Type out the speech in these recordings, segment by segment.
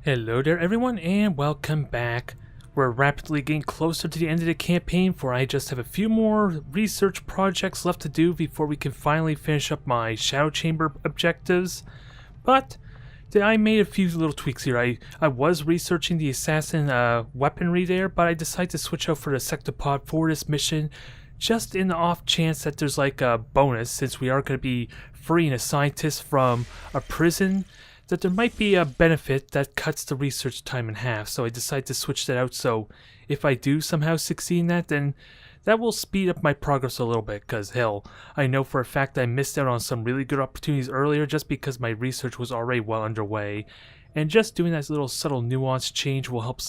Hello there everyone and welcome back. We're rapidly getting closer to the end of the campaign, for I just have a few more research projects left to do before we can finally finish up my Shadow Chamber objectives. But I made a few little tweaks here. I was researching the assassin weaponry there, but I decided to switch out for the Sectopod for this mission, just in the off chance that there's like a bonus, since we are going to be freeing a scientist from a prison, that there might be a benefit that cuts the research time in half. So I decided to switch that out, so if I do somehow succeed in that, then that will speed up my progress a little bit, because hell, I know for a fact I missed out on some really good opportunities earlier just because my research was already well underway, and just doing that little subtle nuance change will help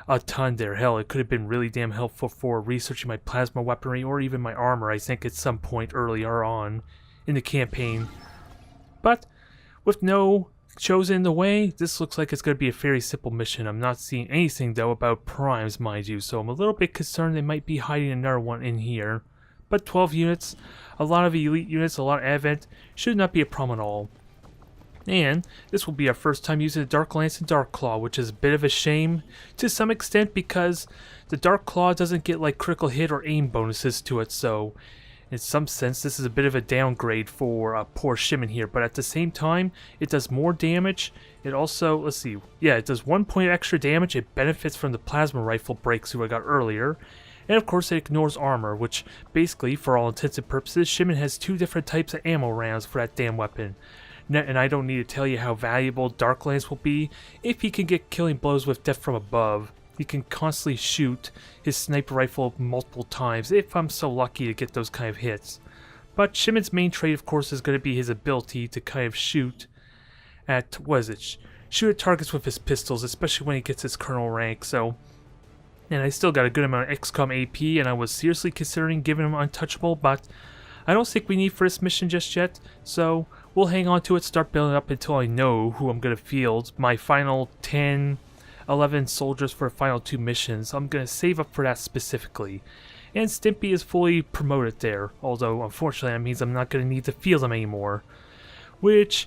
a ton there. Hell, it could have been really damn helpful for researching my plasma weaponry or even my armor, I think, at some point earlier on in the campaign. But with no chosen in the way, this looks like it's going to be a very simple mission. I'm not seeing anything though about primes, mind you, so I'm a little bit concerned they might be hiding another one in here. But 12 units, a lot of elite units, a lot of advent, should not be a problem at all. And this will be our first time using the Dark Lance and Dark Claw, which is a bit of a shame to some extent because the Dark Claw doesn't get like critical hit or aim bonuses to it, so in some sense this is a bit of a downgrade for poor Shimon here, but at the same time it does more damage. It also, let's see, yeah, it does 1 point extra damage. It benefits from the plasma rifle breakthrough I got earlier, and of course it ignores armor, which basically for all intents and purposes Shimon has 2 different types of ammo rounds for that damn weapon. And I don't need to tell you how valuable Dark Lance will be if he can get killing blows with death from above. He can constantly shoot his sniper rifle multiple times if I'm so lucky to get those kind of hits. But Shimon's main trait, of course, is going to be his ability to kind of shoot at, what is it? Shoot at targets with his pistols, especially when he gets his colonel rank. So, and I still got a good amount of XCOM AP, and I was seriously considering giving him untouchable, but I don't think we need for this mission just yet, so we'll hang on to it, start building up until I know who I'm going to field. My final 11 soldiers for the final 2 missions, I'm going to save up for that specifically. And Stimpy is fully promoted there, although unfortunately that means I'm not going to need to field him anymore. Which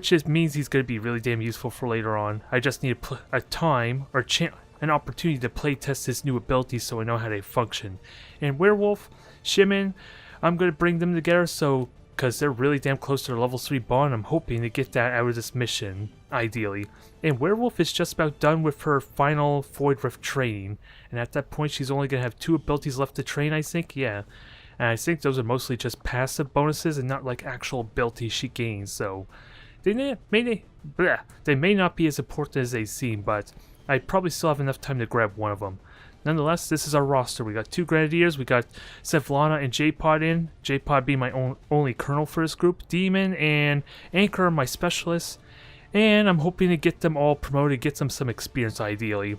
just means he's going to be really damn useful for later on. I just need a time or an opportunity to play test his new abilities so I know how they function. And Werewolf, Shimon, I'm going to bring them together so because they're really damn close to their level 3 bond. I'm hoping to get that out of this mission, ideally. And Werewolf is just about done with her final Void Rift training, and at that point she's only going to have 2 abilities left to train, I think, yeah. And I think those are mostly just passive bonuses and not like actual abilities she gains, so they may not be as important as they seem, but I probably still have enough time to grab one of them. Nonetheless, this is our roster. We got 2 Grenadiers, we got Sevlana and J-Pod in. J-Pod being my only colonel for this group. Demon and Anchor are my specialists. And I'm hoping to get them all promoted, get them some experience ideally.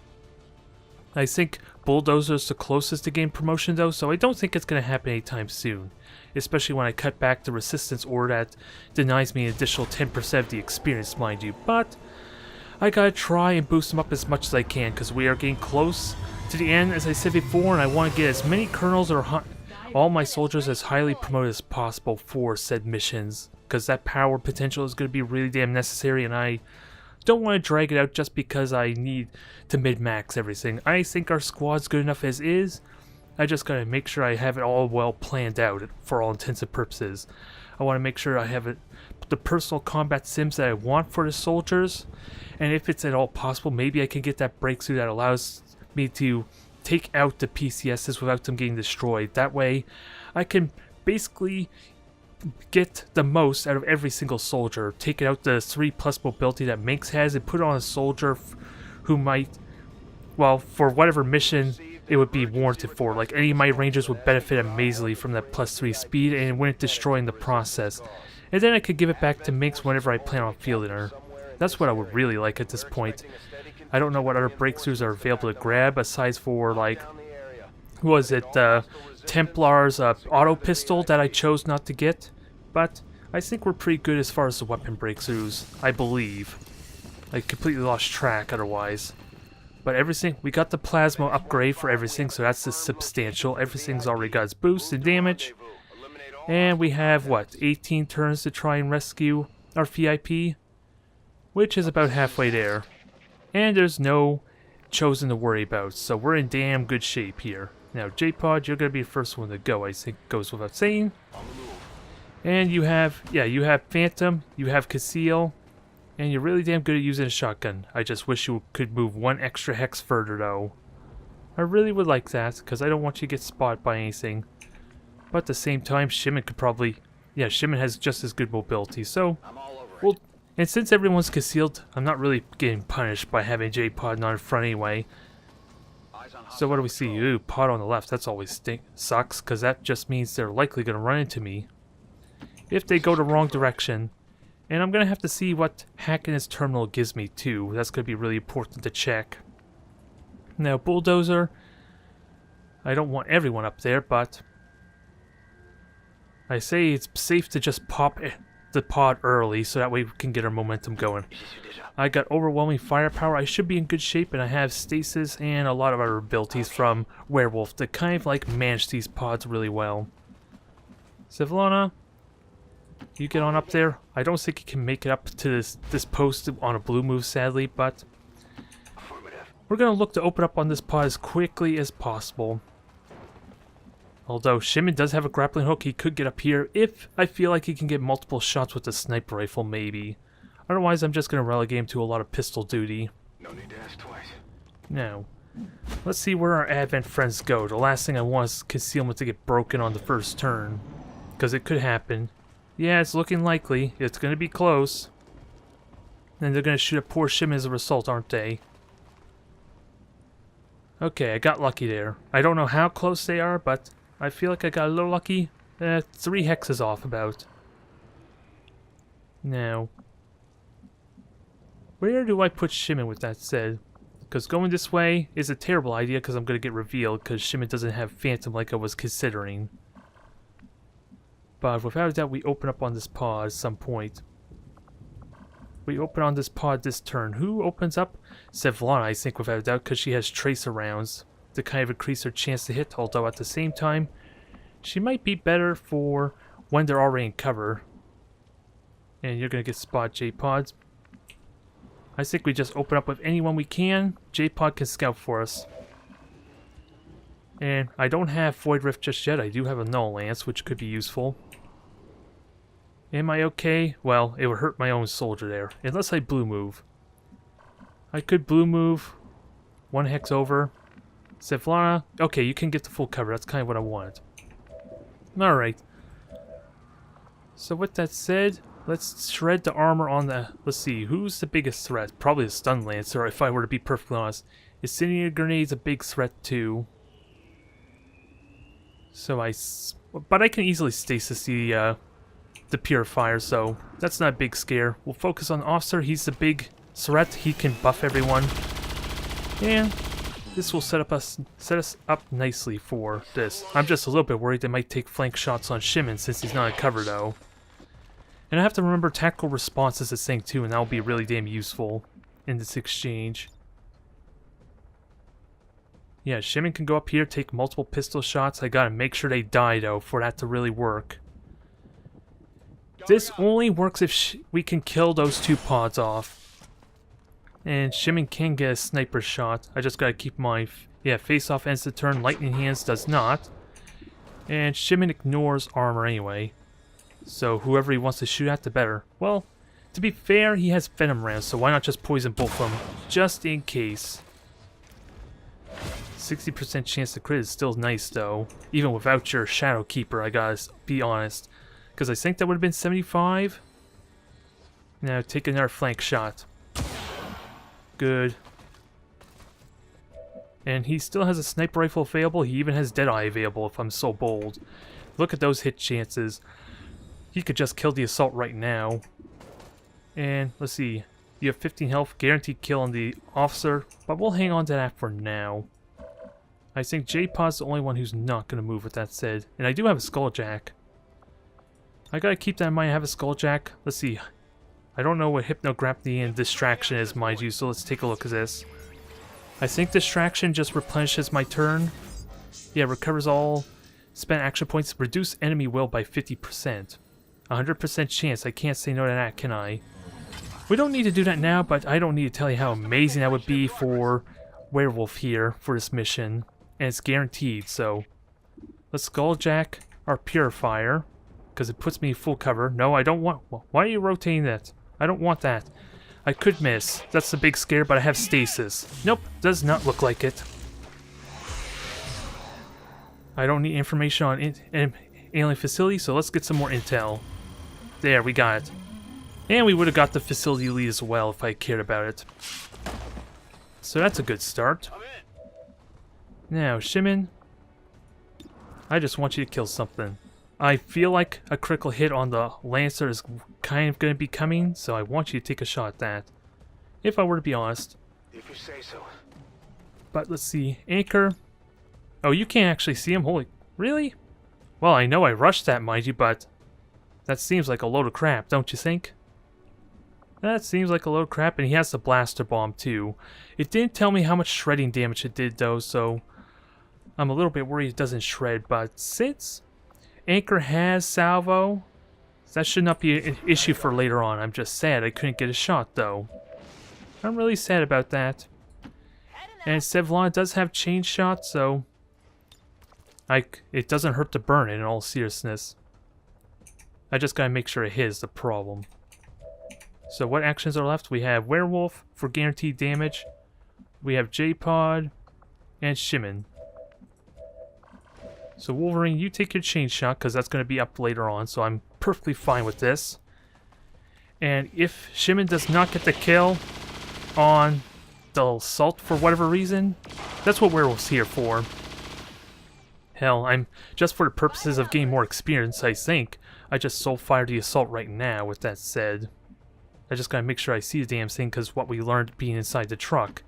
I think Bulldozer is the closest to gain promotion though, so I don't think it's going to happen anytime soon. Especially when I cut back the Resistance Order that denies me an additional 10% of the experience, mind you. But I gotta try and boost them up as much as I can, because we are getting close to the end, as I said before, and I want to get as many colonels or all my soldiers as highly promoted as possible for said missions, because that power potential is going to be really damn necessary, and I don't want to drag it out just because I need to mid-max everything. I think our squad's good enough as is. I just gotta make sure I have it all well planned out for all intents and purposes. I want to make sure I have the personal combat sims that I want for the soldiers, and if it's at all possible, maybe I can get that breakthrough that allows me to take out the PCSs without them getting destroyed. That way I can basically get the most out of every single soldier, take out the 3+ mobility that Minx has and put it on a soldier who might, well, for whatever mission it would be warranted for. Like any of my rangers would benefit amazingly from that +3 speed and it wouldn't destroy in the process. And then I could give it back to Minx whenever I plan on fielding her. That's what I would really like at this point. I don't know what other breakthroughs are available to grab aside for, like, who was it, Templar's auto pistol that I chose not to get, but I think we're pretty good as far as the weapon breakthroughs, I believe. I completely lost track otherwise. But everything, we got the plasma upgrade for everything, so that's just substantial. Everything's already got its boost and damage. And we have, what, 18 turns to try and rescue our VIP? Which is about halfway there. And there's no chosen to worry about, so we're in damn good shape here. Now, J-Pod, you're going to be the first one to go, I think goes without saying. And you have, you have Phantom, you have Conceal, and you're really damn good at using a shotgun. I just wish you could move one extra hex further, though. I really would like that, because I don't want you to get spotted by anything. But at the same time, Shimon could probably... Yeah, Shimon has just as good mobility, so... Well, and since everyone's concealed, I'm not really getting punished by having J-Pod not in front anyway. So what do we see? Ooh, Pod on the left, that's always sucks, because that just means they're likely going to run into me. If they go the wrong direction. And I'm going to have to see what hacking his terminal gives me, too. That's going to be really important to check. Now, Bulldozer, I don't want everyone up there, but I say it's safe to just pop the pod early, so that way we can get our momentum going. I got overwhelming firepower, I should be in good shape, and I have stasis and a lot of other abilities from Werewolf to kind of like manage these pods really well. Sevlana, you get on up there. I don't think you can make it up to this post on a blue move, sadly, but we're going to look to open up on this pod as quickly as possible. Although Shimon does have a grappling hook, he could get up here if I feel like he can get multiple shots with the sniper rifle, maybe. Otherwise, I'm just going to relegate him to a lot of pistol duty. No need to ask twice. Now, let's see where our Advent friends go. The last thing I want is concealment to get broken on the first turn, because it could happen. Yeah, it's looking likely. It's going to be close. And they're going to shoot at poor Shimon as a result, aren't they? Okay, I got lucky there. I don't know how close they are, but I feel like I got a little lucky. 3 hexes off about. Now, where do I put Shimon with that said? Because going this way is a terrible idea because I'm going to get revealed because Shimon doesn't have Phantom like I was considering. But without a doubt, we open up on this pod at some point. We open on this pod this turn. Who opens up? Sevlana, I think, without a doubt, because she has tracer rounds to kind of increase her chance to hit, although at the same time, she might be better for when they're already in cover. And you're going to get spot J-Pods. I think we just open up with anyone we can. J-Pod can scout for us. And I don't have Void Rift just yet. I do have a Null Lance, which could be useful. Am I okay? Well, it would hurt my own soldier there. Unless I blue move. I could blue move. 1 hex over. Sevlana. Okay, you can get the full cover. That's kind of what I wanted. Alright. So with that said, let's shred the armor on the... Let's see, who's the biggest threat? Probably the Stun Lancer, if I were to be perfectly honest. Incendiary Grenade's a big threat too. So but I can easily stasis the Purifier, so that's not a big scare. We'll focus on Officer. He's the big threat. He can buff everyone. And this will set us up nicely for this. I'm just a little bit worried they might take flank shots on Shimon since he's not in cover though. And I have to remember tactical response is a thing too, and that will be really damn useful in this exchange. Yeah, Shimon can go up here, take multiple pistol shots. I gotta make sure they die though for that to really work. This only works if we can kill those 2 pods off. And Shimon can get a sniper shot. I just gotta keep my... Yeah, face off ends the turn. Lightning Hands does not. And Shimon ignores armor anyway. So whoever he wants to shoot at, the better. Well, to be fair, he has Venom rounds, so why not just poison both of them? Just in case. 60% chance to crit is still nice though. Even without your Shadow Keeper, I gotta be honest. Because I think that would have been 75. Now take another flank shot. Good. And he still has a sniper rifle available. He even has Deadeye available if I'm so bold. Look at those hit chances. He could just kill the assault right now. And let's see. You have 15 health. Guaranteed kill on the officer. But we'll hang on to that for now. I think J-Pod's the only one who's not going to move with that said. And I do have a Skulljack. I gotta keep that in mind. I have a Skulljack. Let's see. I don't know what Hypnogravity and Distraction is, mind you, so let's take a look at this. I think Distraction just replenishes my turn. Yeah, recovers all spent action points. Reduce enemy will by 50%. 100% chance. I can't say no to that, can I? We don't need to do that now, but I don't need to tell you how amazing that would be for Werewolf here for this mission. And it's guaranteed, so let's skulljack our purifier, because it puts me full cover. No, I don't want... Why are you rotating that? I don't want that. I could miss. That's the big scare, but I have stasis. Nope, does not look like it. I don't need information on alien facility, so let's get some more intel. There, we got it. And we would have got the facility lead as well if I cared about it. So that's a good start. Now, Shimon, I just want you to kill something. I feel like a critical hit on the Lancer is kind of going to be coming, so I want you to take a shot at that. If I were to be honest. If you say so. But let's see. Anchor. Oh, you can't actually see him? Holy... Really? Well, I know I rushed that, mind you, but that seems like a load of crap, don't you think? That seems like a load of crap, and he has the blaster bomb too. It didn't tell me how much shredding damage it did though, so I'm a little bit worried it doesn't shred, but since Anchor has salvo, that should not be an issue for later on. I'm just sad I couldn't get a shot though. I'm really sad about that. And Sevlon does have chain shot, so it doesn't hurt to burn it in all seriousness. I just gotta make sure it hits the problem. So what actions are left? We have Werewolf for guaranteed damage. We have J-Pod and Shimon. So Wolverine, you take your chain shot because that's going to be up later on, so I'm perfectly fine with this. And if Shimon does not get the kill on the assault for whatever reason, that's what Werewolf's here for. Hell, I'm just for the purposes of getting more experience, I think. I just soul fire the assault right now, with that said. I just gotta make sure I see the damn thing because what we learned being inside the truck.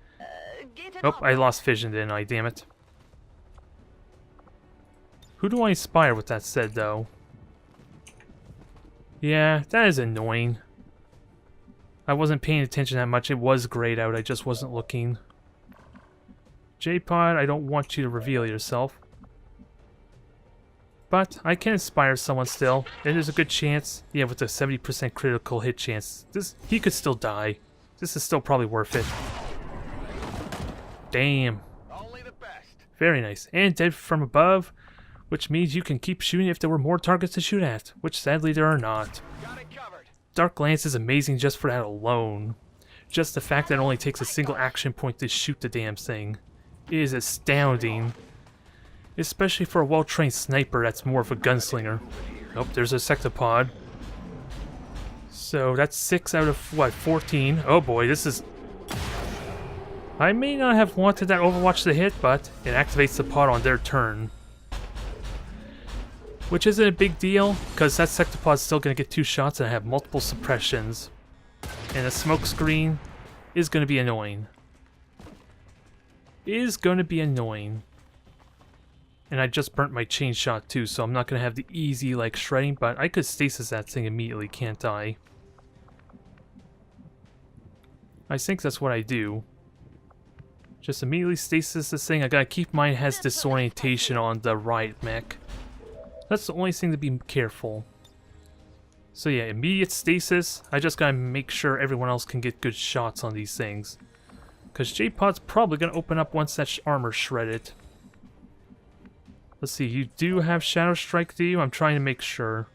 Oh, I lost vision, didn't I? Damn it. Who do I inspire with that said, though? Yeah, that is annoying. I wasn't paying attention that much. It was grayed out. I just wasn't looking. J-Pod, I don't want you to reveal yourself. But I can inspire someone still, and there's a good chance, yeah, with a 70% critical hit chance, he could still die. This is still probably worth it. Damn. Only the best. Very nice. And dead from above, which means you can keep shooting if there were more targets to shoot at, which sadly there are not. Got it covered. Dark Lance is amazing just for that alone. Just the fact that it only takes a single action point to shoot the damn thing is astounding. Especially for a well-trained sniper that's more of a gunslinger. Oh, there's a sectopod. So that's 6 out of, what, 14? Oh boy, this is... I may not have wanted that Overwatch to hit, but it activates the pod on their turn. Which isn't a big deal, because that sectopod's still going to get 2 shots and I have multiple suppressions. And the smoke screen is going to be annoying. Is going to be annoying. And I just burnt my chain shot too, so I'm not going to have the easy, like, shredding, but I could stasis that thing immediately, can't I? I think that's what I do. Just immediately stasis this thing. I gotta keep mine has disorientation on the riot mech. That's the only thing to be careful. So yeah, immediate stasis. I just gotta make sure everyone else can get good shots on these things. Because J-Pod's probably gonna open up once that armor's shredded. Let's see, you do have Shadow Strike, do you? I'm trying to make sure.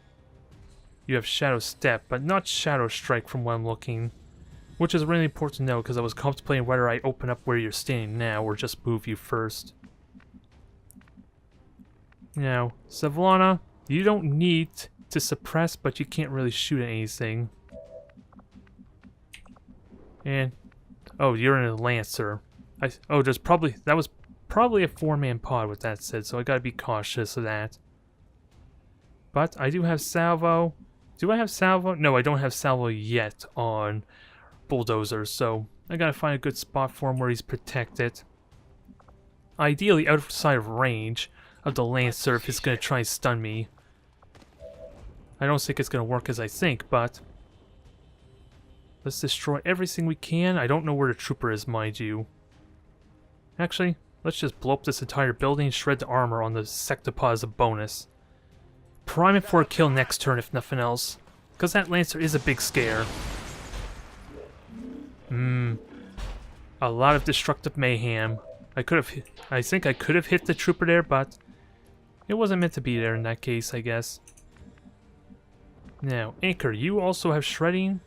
You have Shadow Step, but not Shadow Strike from what I'm looking. Which is really important to know, because I was contemplating whether I open up where you're standing now, or just move you first. Now, Savlana, you don't need to suppress, but you can't really shoot at anything. And, oh, you're in a Lancer. There's probably, that was probably a 4-man pod with that said, so I gotta be cautious of that. But I do have salvo. Do I have salvo? No, I don't have salvo yet on Bulldozer, so I gotta find a good spot for him where he's protected. Ideally outside of range of the Lancer if it's gonna try and stun me. I don't think it's gonna work as I think, but let's destroy everything we can. I don't know where the trooper is, mind you. Actually, let's just blow up this entire building and shred the armor on the sectopod as a bonus. Prime it for a kill next turn if nothing else, because that Lancer is a big scare. A lot of destructive mayhem. I think I could have hit the trooper there, but it wasn't meant to be there in that case, I guess. Now, Anchor, you also have shredding.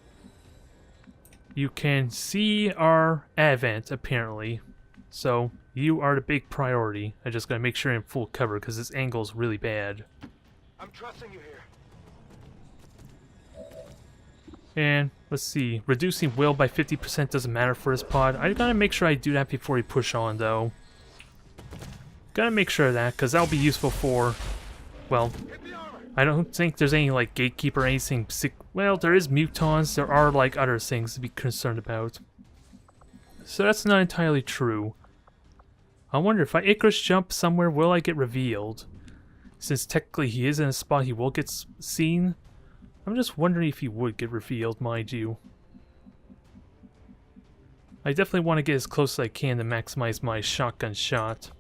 You can see our advent, apparently. So, you are the big priority. I just gotta make sure I'm full cover, because this angle is really bad. I'm trusting you here. And, let's see. Reducing will by 50% doesn't matter for this pod. I gotta make sure I do that before we push on, though. Gotta make sure of that, because that'll be useful for... Well, Hit the armor. I don't think there's any, like, gatekeeper or anything... Well, there is mutons. There are, like, other things to be concerned about. So that's not entirely true. I wonder if I Icarus jump somewhere, will I get revealed? Since technically he is in a spot he will get seen. I'm just wondering if he would get revealed, mind you. I definitely want to get as close as I can to maximize my shotgun shot.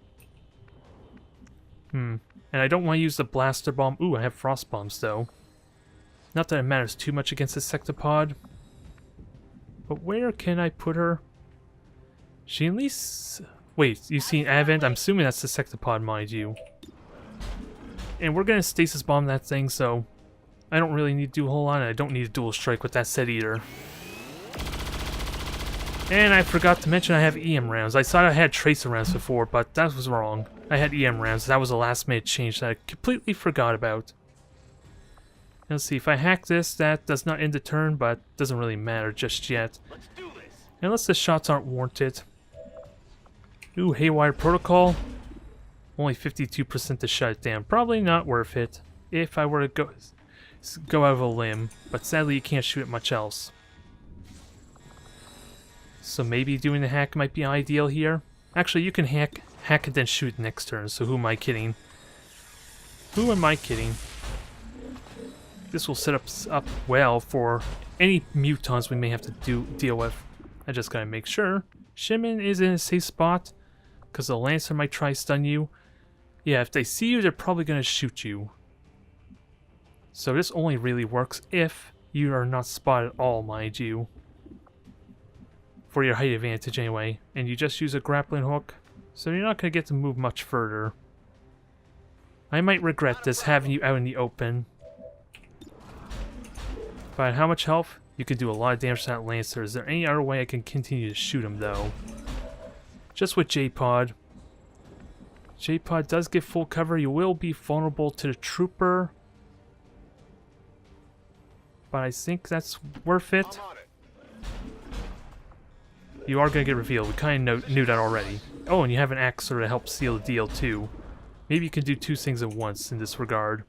And I don't want to use the blaster bomb. Ooh, I have frost bombs though. Not that it matters too much against the sectopod. But where can I put her? She at least... Wait, you seen Advent? I'm assuming that's the sectopod, mind you. And we're gonna stasis bomb that thing, so... I don't really need to do a whole lot, and I don't need a dual strike with that set either. And I forgot to mention I have EM rounds. I thought I had tracer rounds before, but that was wrong. I had EM rounds. That was a last minute change that I completely forgot about. Let's see, if I hack this, that does not end the turn, but doesn't really matter just yet. Let's do this. Unless the shots aren't warranted. Ooh, Haywire Protocol. Only 52% to shut it down. Probably not worth it if I were to go out of a limb, but sadly you can't shoot at much else. So maybe doing the hack might be ideal here. Actually, you can hack and then shoot next turn, so who am I kidding? Who am I kidding? This will set us up well for any mutons we may have to deal with. I just gotta make sure Shimon is in a safe spot, because the Lancer might try to stun you. Yeah, if they see you, they're probably gonna shoot you. So this only really works if you are not spotted at all, mind you. For your height advantage anyway. And you just use a grappling hook, so you're not going to get to move much further. I might regret this, having you out in the open. But how much health? You could do a lot of damage to that Lancer. Is there any other way I can continue to shoot him, though? Just with J-Pod. J-Pod does get full cover. You will be vulnerable to the Trooper. But I think that's worth it. I'm on it. You are going to get revealed. We kind of knew that already. Oh, and you have an Axer to help seal the deal, too. Maybe you can do two things at once in this regard.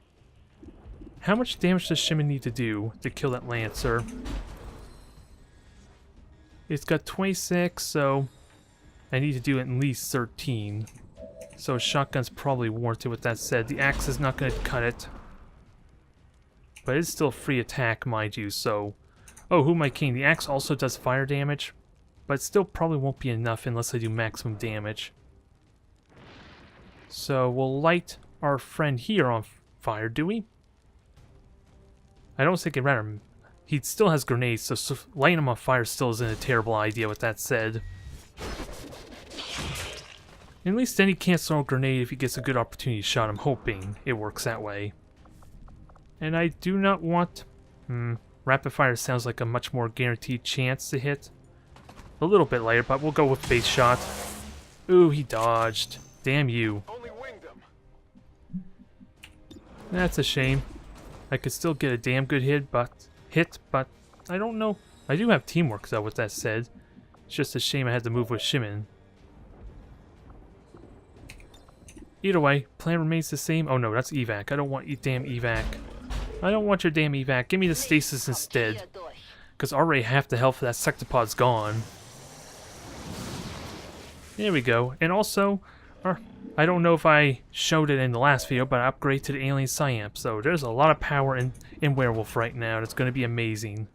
How much damage does Shimon need to do to kill that Lancer? It's got 26, so I need to do at least 13. So a shotgun's probably warranted with that said. The axe is not going to cut it. But it's still a free attack, mind you, so... Oh, who am I king? The axe also does fire damage. But it still probably won't be enough unless I do maximum damage. So we'll light our friend here on fire, do we? I don't think it'd matter. He still has grenades, so lighting him on fire still isn't a terrible idea with that said. At least then he can't throw a grenade if he gets a good opportunity shot. I'm hoping it works that way. And I do not want... rapid fire sounds like a much more guaranteed chance to hit. A little bit later, but we'll go with base shot. Ooh, he dodged. Damn you. Only winged him. That's a shame. I could still get a damn good hit, but I don't know. I do have teamwork though, with that said. It's just a shame I had to move with Shimon. Either way, plan remains the same. Oh no, that's evac. I don't want your damn evac. I don't want your damn evac. Give me the stasis instead. Because already half the health of that sectopod's gone. There we go. And also, I don't know if I showed it in the last video, but I upgrade to the Alien Psyamp. So there's a lot of power in Werewolf right now. It's going to be amazing.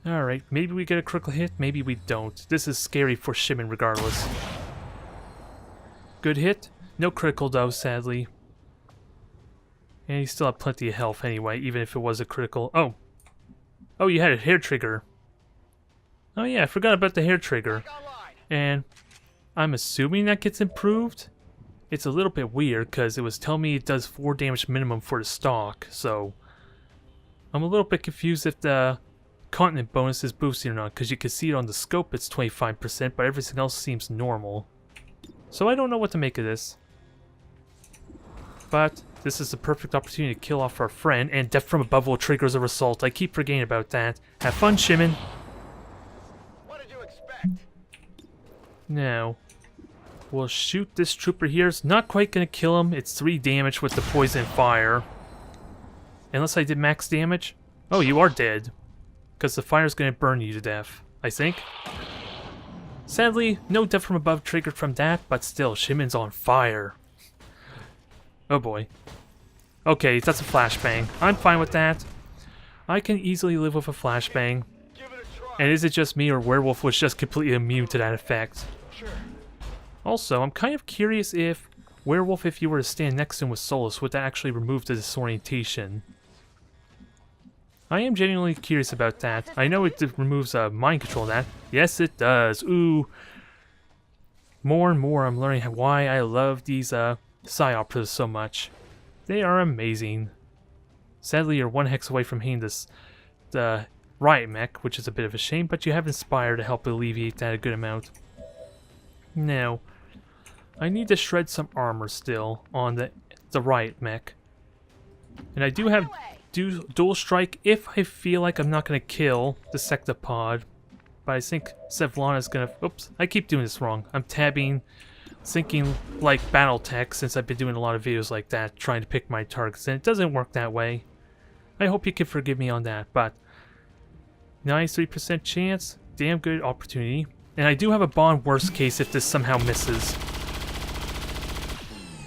Alright, maybe we get a critical hit, maybe we don't. This is scary for Shimon regardless. Good hit. No critical though, sadly. And he still had plenty of health anyway, even if it was a critical. Oh! Oh, you had a hair trigger. Oh yeah, I forgot about the hair trigger. And I'm assuming that gets improved. It's a little bit weird because it was telling me it does 4 damage minimum for the stock, so I'm a little bit confused if the continent bonus is boosting or not, because you can see it on the scope it's 25%, but everything else seems normal. So I don't know what to make of this. But this is the perfect opportunity to kill off our friend, and death from above will trigger as a result. I keep forgetting about that. Have fun, Shimon. What did you expect? Now, we'll shoot this trooper here. It's not quite going to kill him. It's 3 damage with the poison fire. Unless I did max damage. Oh, you are dead. Because the fire's going to burn you to death, I think. Sadly, no death from above triggered from that, but still, Shimon's on fire. Oh boy. Okay, that's a flashbang. I'm fine with that. I can easily live with a flashbang. Give it a try. And is it just me, or Werewolf was just completely immune to that effect? Sure. Also, I'm kind of curious if Werewolf, if you were to stand next to him with Solus, would that actually remove the disorientation? I am genuinely curious about that. I know it removes mind control that. Yes, it does. Ooh. More and more I'm learning why I love these Psy-Operas so much. They are amazing. Sadly, you're 1 hex away from hitting the riot mech, which is a bit of a shame, but you have Inspire to help alleviate that a good amount. Now, I need to shred some armor still on the riot mech. And I do have dual strike if I feel like I'm not going to kill the Sectopod. But I think Sevlana's going to... Oops, I keep doing this wrong. I'm tabbing, thinking like Battletech since I've been doing a lot of videos like that, trying to pick my targets, and it doesn't work that way. I hope you can forgive me on that, but 93% chance, damn good opportunity. And I do have a bond worst case if this somehow misses.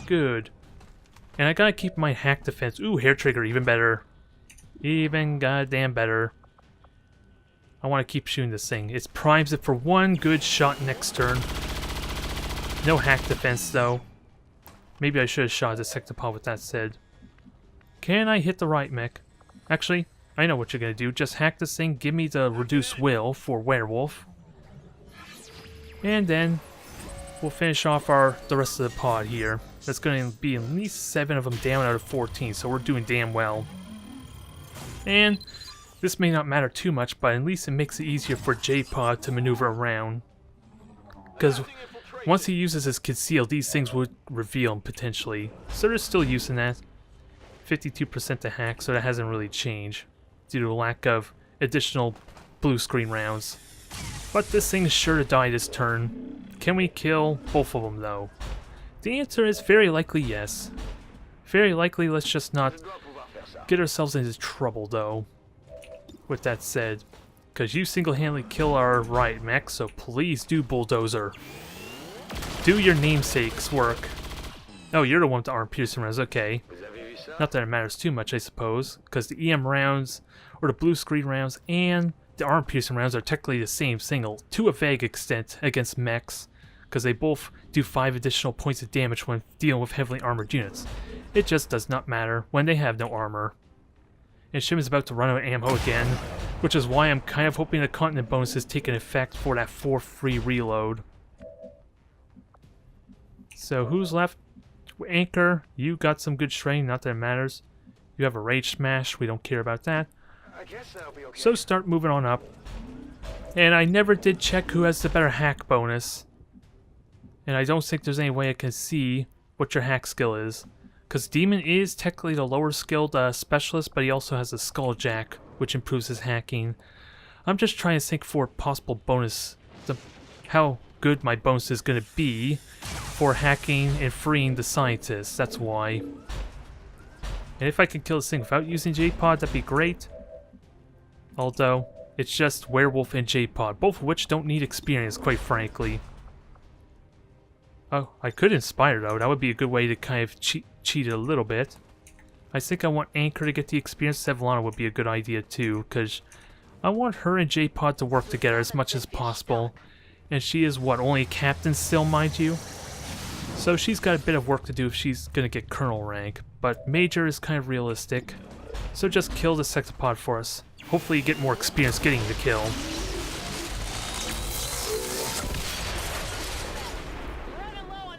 Good. And I gotta keep my hack defense. Ooh, hair trigger, even better. Even goddamn better. I want to keep shooting this thing. It primes it for 1 good shot next turn. No hack defense though. Maybe I should have shot the Sectopod with that said. Can I hit the right mech? Actually, I know what you're gonna do. Just hack this thing, give me the reduced will for Werewolf. And then we'll finish off the rest of the pod here. That's going to be at least 7 of them down out of 14, so we're doing damn well. And this may not matter too much, but at least it makes it easier for J-Pod to maneuver around. Because once he uses his conceal, these things would reveal him potentially. So they're still using that. 52% to hack, so that hasn't really changed due to a lack of additional blue screen rounds. But this thing is sure to die this turn. Can we kill both of them though? The answer is very likely yes. Very likely, let's just not get ourselves into trouble though. With that said, because you single-handedly kill our riot mech, so please do, Bulldozer. Do your namesake's work. Oh, you're the one with the arm piercing rounds, okay. Not that it matters too much, I suppose, because the EM rounds, or the blue screen rounds, and the arm piercing rounds are technically the same single, to a vague extent, against mechs, because they both do 5 additional points of damage when dealing with heavily armored units. It just does not matter when they have no armor. And Shim is about to run out of ammo again, which is why I'm kind of hoping the continent bonuses take an effect for that 4 free reload. So who's left? Anchor, you got some good shredding, not that it matters. You have a rage smash, we don't care about that. I guess that'll be okay. So start moving on up. And I never did check who has the better hack bonus. And I don't think there's any way I can see what your hack skill is. Because Demon is technically the lower skilled specialist, but he also has a Skulljack, which improves his hacking. I'm just trying to think for possible bonus, how good my bonus is going to be for hacking and freeing the scientists, that's why. And if I can kill this thing without using J-Pod, that'd be great. Although, it's just Werewolf and J-Pod, both of which don't need experience, quite frankly. Oh, I could Inspire though, that would be a good way to kind of cheat it a little bit. I think I want Anchor to get the experience. Sevlana would be a good idea too, because I want her and J-Pod to work together as much as possible. And she is, what, only a captain still, mind you? So she's got a bit of work to do if she's going to get Colonel rank. But Major is kind of realistic. So just kill the Sectopod for us. Hopefully you get more experience getting the kill.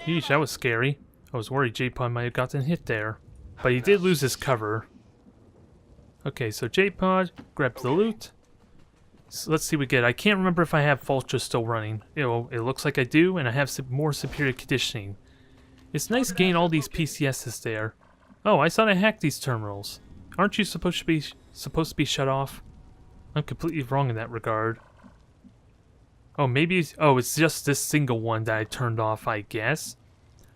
Yeesh, that was scary. I was worried J-Pod might have gotten hit there. But he did lose his cover. Okay, so J-Pod, grab the loot. So let's see what we get. I can't remember if I have Vulture still running. It looks like I do, and I have some more superior conditioning. It's nice getting all these PCSs there. Oh, I thought I hacked these terminals. Aren't you supposed to be shut off? I'm completely wrong in that regard. Oh, maybe... Oh, it's just this single one that I turned off, I guess.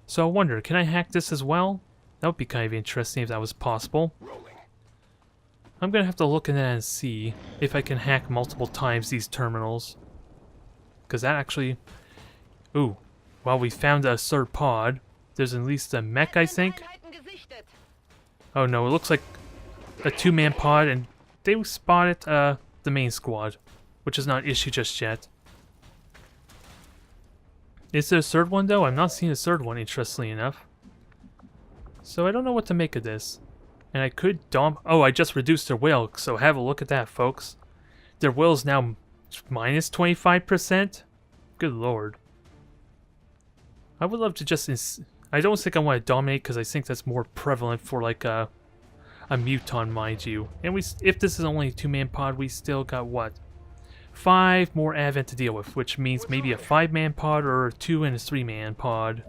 So I wonder, can I hack this as well? That would be kind of interesting if that was possible. I'm gonna have to look at that and see if I can hack multiple times these terminals. Because that actually... Ooh, well, we found a third pod. There's at least a mech, I think. Oh no, it looks like a two-man pod, and they spotted the main squad, which is not an issue just yet. Is there a third one, though? I'm not seeing a third one, interestingly enough. So I don't know what to make of this. And I could dump... Oh, I just reduced their will, so have a look at that, folks. Their will is now minus 25%? Good lord. I would love to just... I don't think I want to dominate, because I think that's more prevalent for, like, a muton, mind you. And if this is only a two-man pod, we still got, what? 5 more advent to deal with, which means maybe a 5-man pod or a 2 and a 3-man pod.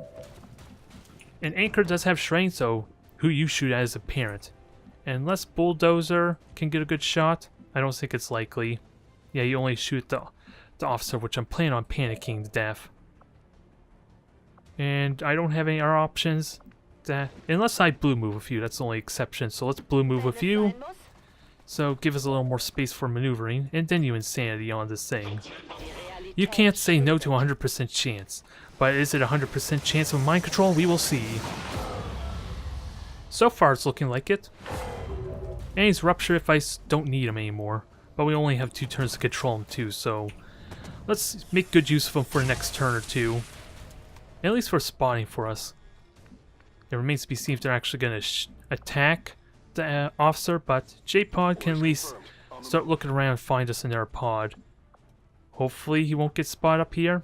And Anchor does have Shrine, so who you shoot at is a parent. And unless Bulldozer can get a good shot, I don't think it's likely. Yeah, you only shoot the officer, which I'm planning on panicking to death. And I don't have any other options. Unless I blue move with you, that's the only exception. So let's blue move with you. So give us a little more space for maneuvering, and then you insanity on this thing. You can't say no to 100% chance, but is it 100% chance of mind control? We will see. So far it's looking like it. And he's ruptured if I don't need him anymore, but we only have 2 turns to control him too, so let's make good use of him for the next turn or two. At least for spotting for us. It remains to be seen if they're actually going to attack the officer, but J-Pod can at least start looking around and find us in their pod. Hopefully he won't get spotted up here.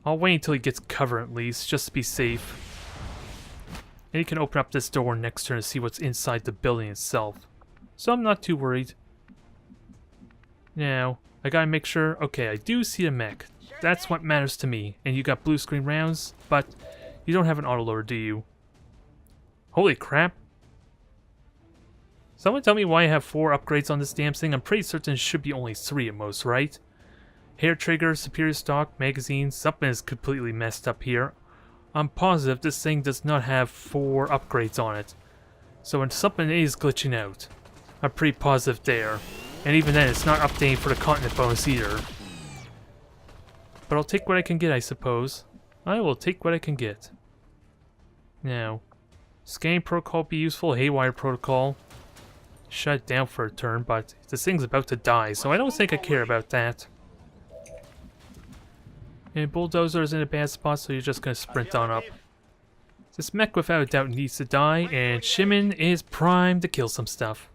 I'll wait until he gets cover at least, just to be safe. And he can open up this door next turn to see what's inside the building itself. So I'm not too worried. Now, I gotta make sure... Okay, I do see a mech. That's what matters to me. And you got blue screen rounds, but you don't have an autoloader, do you? Holy crap. Someone tell me why I have 4 upgrades on this damn thing. I'm pretty certain it should be only 3 at most, right? Hair trigger, superior stock, magazine, something is completely messed up here. I'm positive this thing does not have 4 upgrades on it. So when something is glitching out, I'm pretty positive there. And even then, it's not updating for the continent bonus either. But I'll take what I can get, I suppose. I will take what I can get. Now, scanning protocol be useful, haywire protocol. Shut it down for a turn, but this thing's about to die, so I don't think I care about that. And Bulldozer is in a bad spot, so you're just gonna sprint on up. This mech without a doubt needs to die, and Shimon is primed to kill some stuff.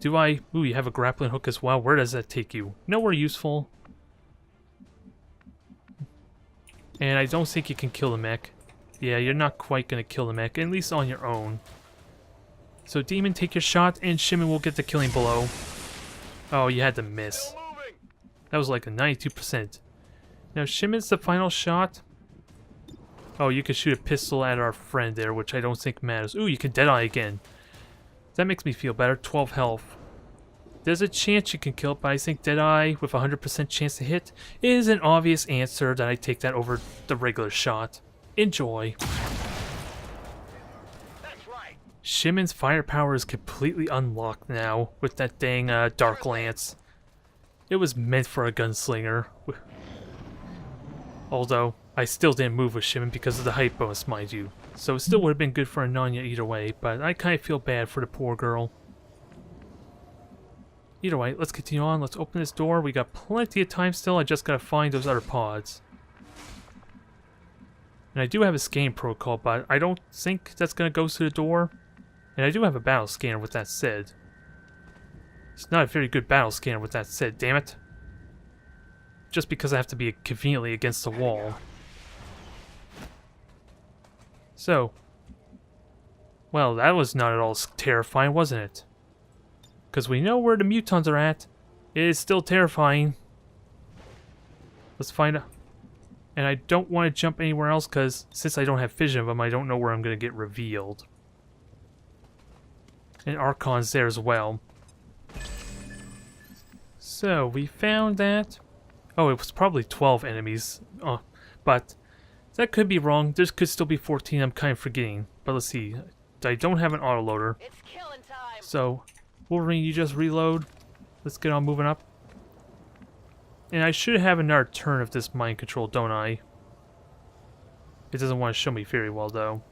Do I... Ooh, you have a grappling hook as well. Where does that take you? Nowhere useful. And I don't think you can kill the mech. Yeah, you're not quite gonna kill the mech, at least on your own. So Demon, take your shot, and Shimon will get the killing blow. Oh, you had to miss. That was like a 92%. Now Shimon's the final shot. Oh, you can shoot a pistol at our friend there, which I don't think matters. Ooh, you can Deadeye again. That makes me feel better. 12 health. There's a chance you can kill it, but I think Deadeye with 100% chance to hit is an obvious answer that I take that over the regular shot. Enjoy. That's right. Shimon's firepower is completely unlocked now with that dang Dark Lance. It was meant for a gunslinger. Although, I still didn't move with Shimon because of the height bonus, mind you. So it still would have been good for Ananya either way, but I kind of feel bad for the poor girl. Either way, let's continue on. Let's open this door. We got plenty of time still. I just gotta find those other pods. And I do have a scanning protocol, but I don't think that's gonna go through the door. And I do have a battle scanner with that said. It's not a very good battle scanner with that said, damn it. just because I have to be conveniently against the wall. So, well, that was not at all terrifying, wasn't it? Because we know where the mutons are at. It is still terrifying. Let's find out. And I don't want to jump anywhere else because since I don't have vision of them, I don't know where I'm going to get revealed. And Archon's there as well. So, we found that. Oh, it was probably 12 enemies. Oh, but that could be wrong. There could still be 14. I'm kind of forgetting. But let's see. I don't have an autoloader. It's killing time. So, Wolverine, you just reload. Let's get on moving up. And I should have another turn of this mind control, don't I? It doesn't want to show me very well, though.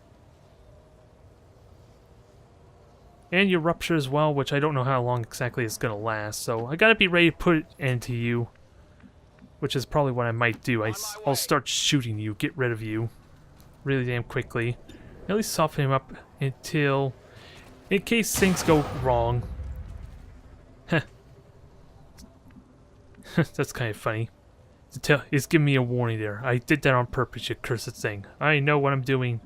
And your rupture as well, which I don't know how long exactly it's going to last. So, I gotta be ready to put it into you. Which is probably what I might do. I'll start shooting you, get rid of you. Really damn quickly. At least soften him up until... in case things go wrong. Heh. That's kind of funny. It's giving me a warning there. I did that on purpose, you cursed thing. I know what I'm doing.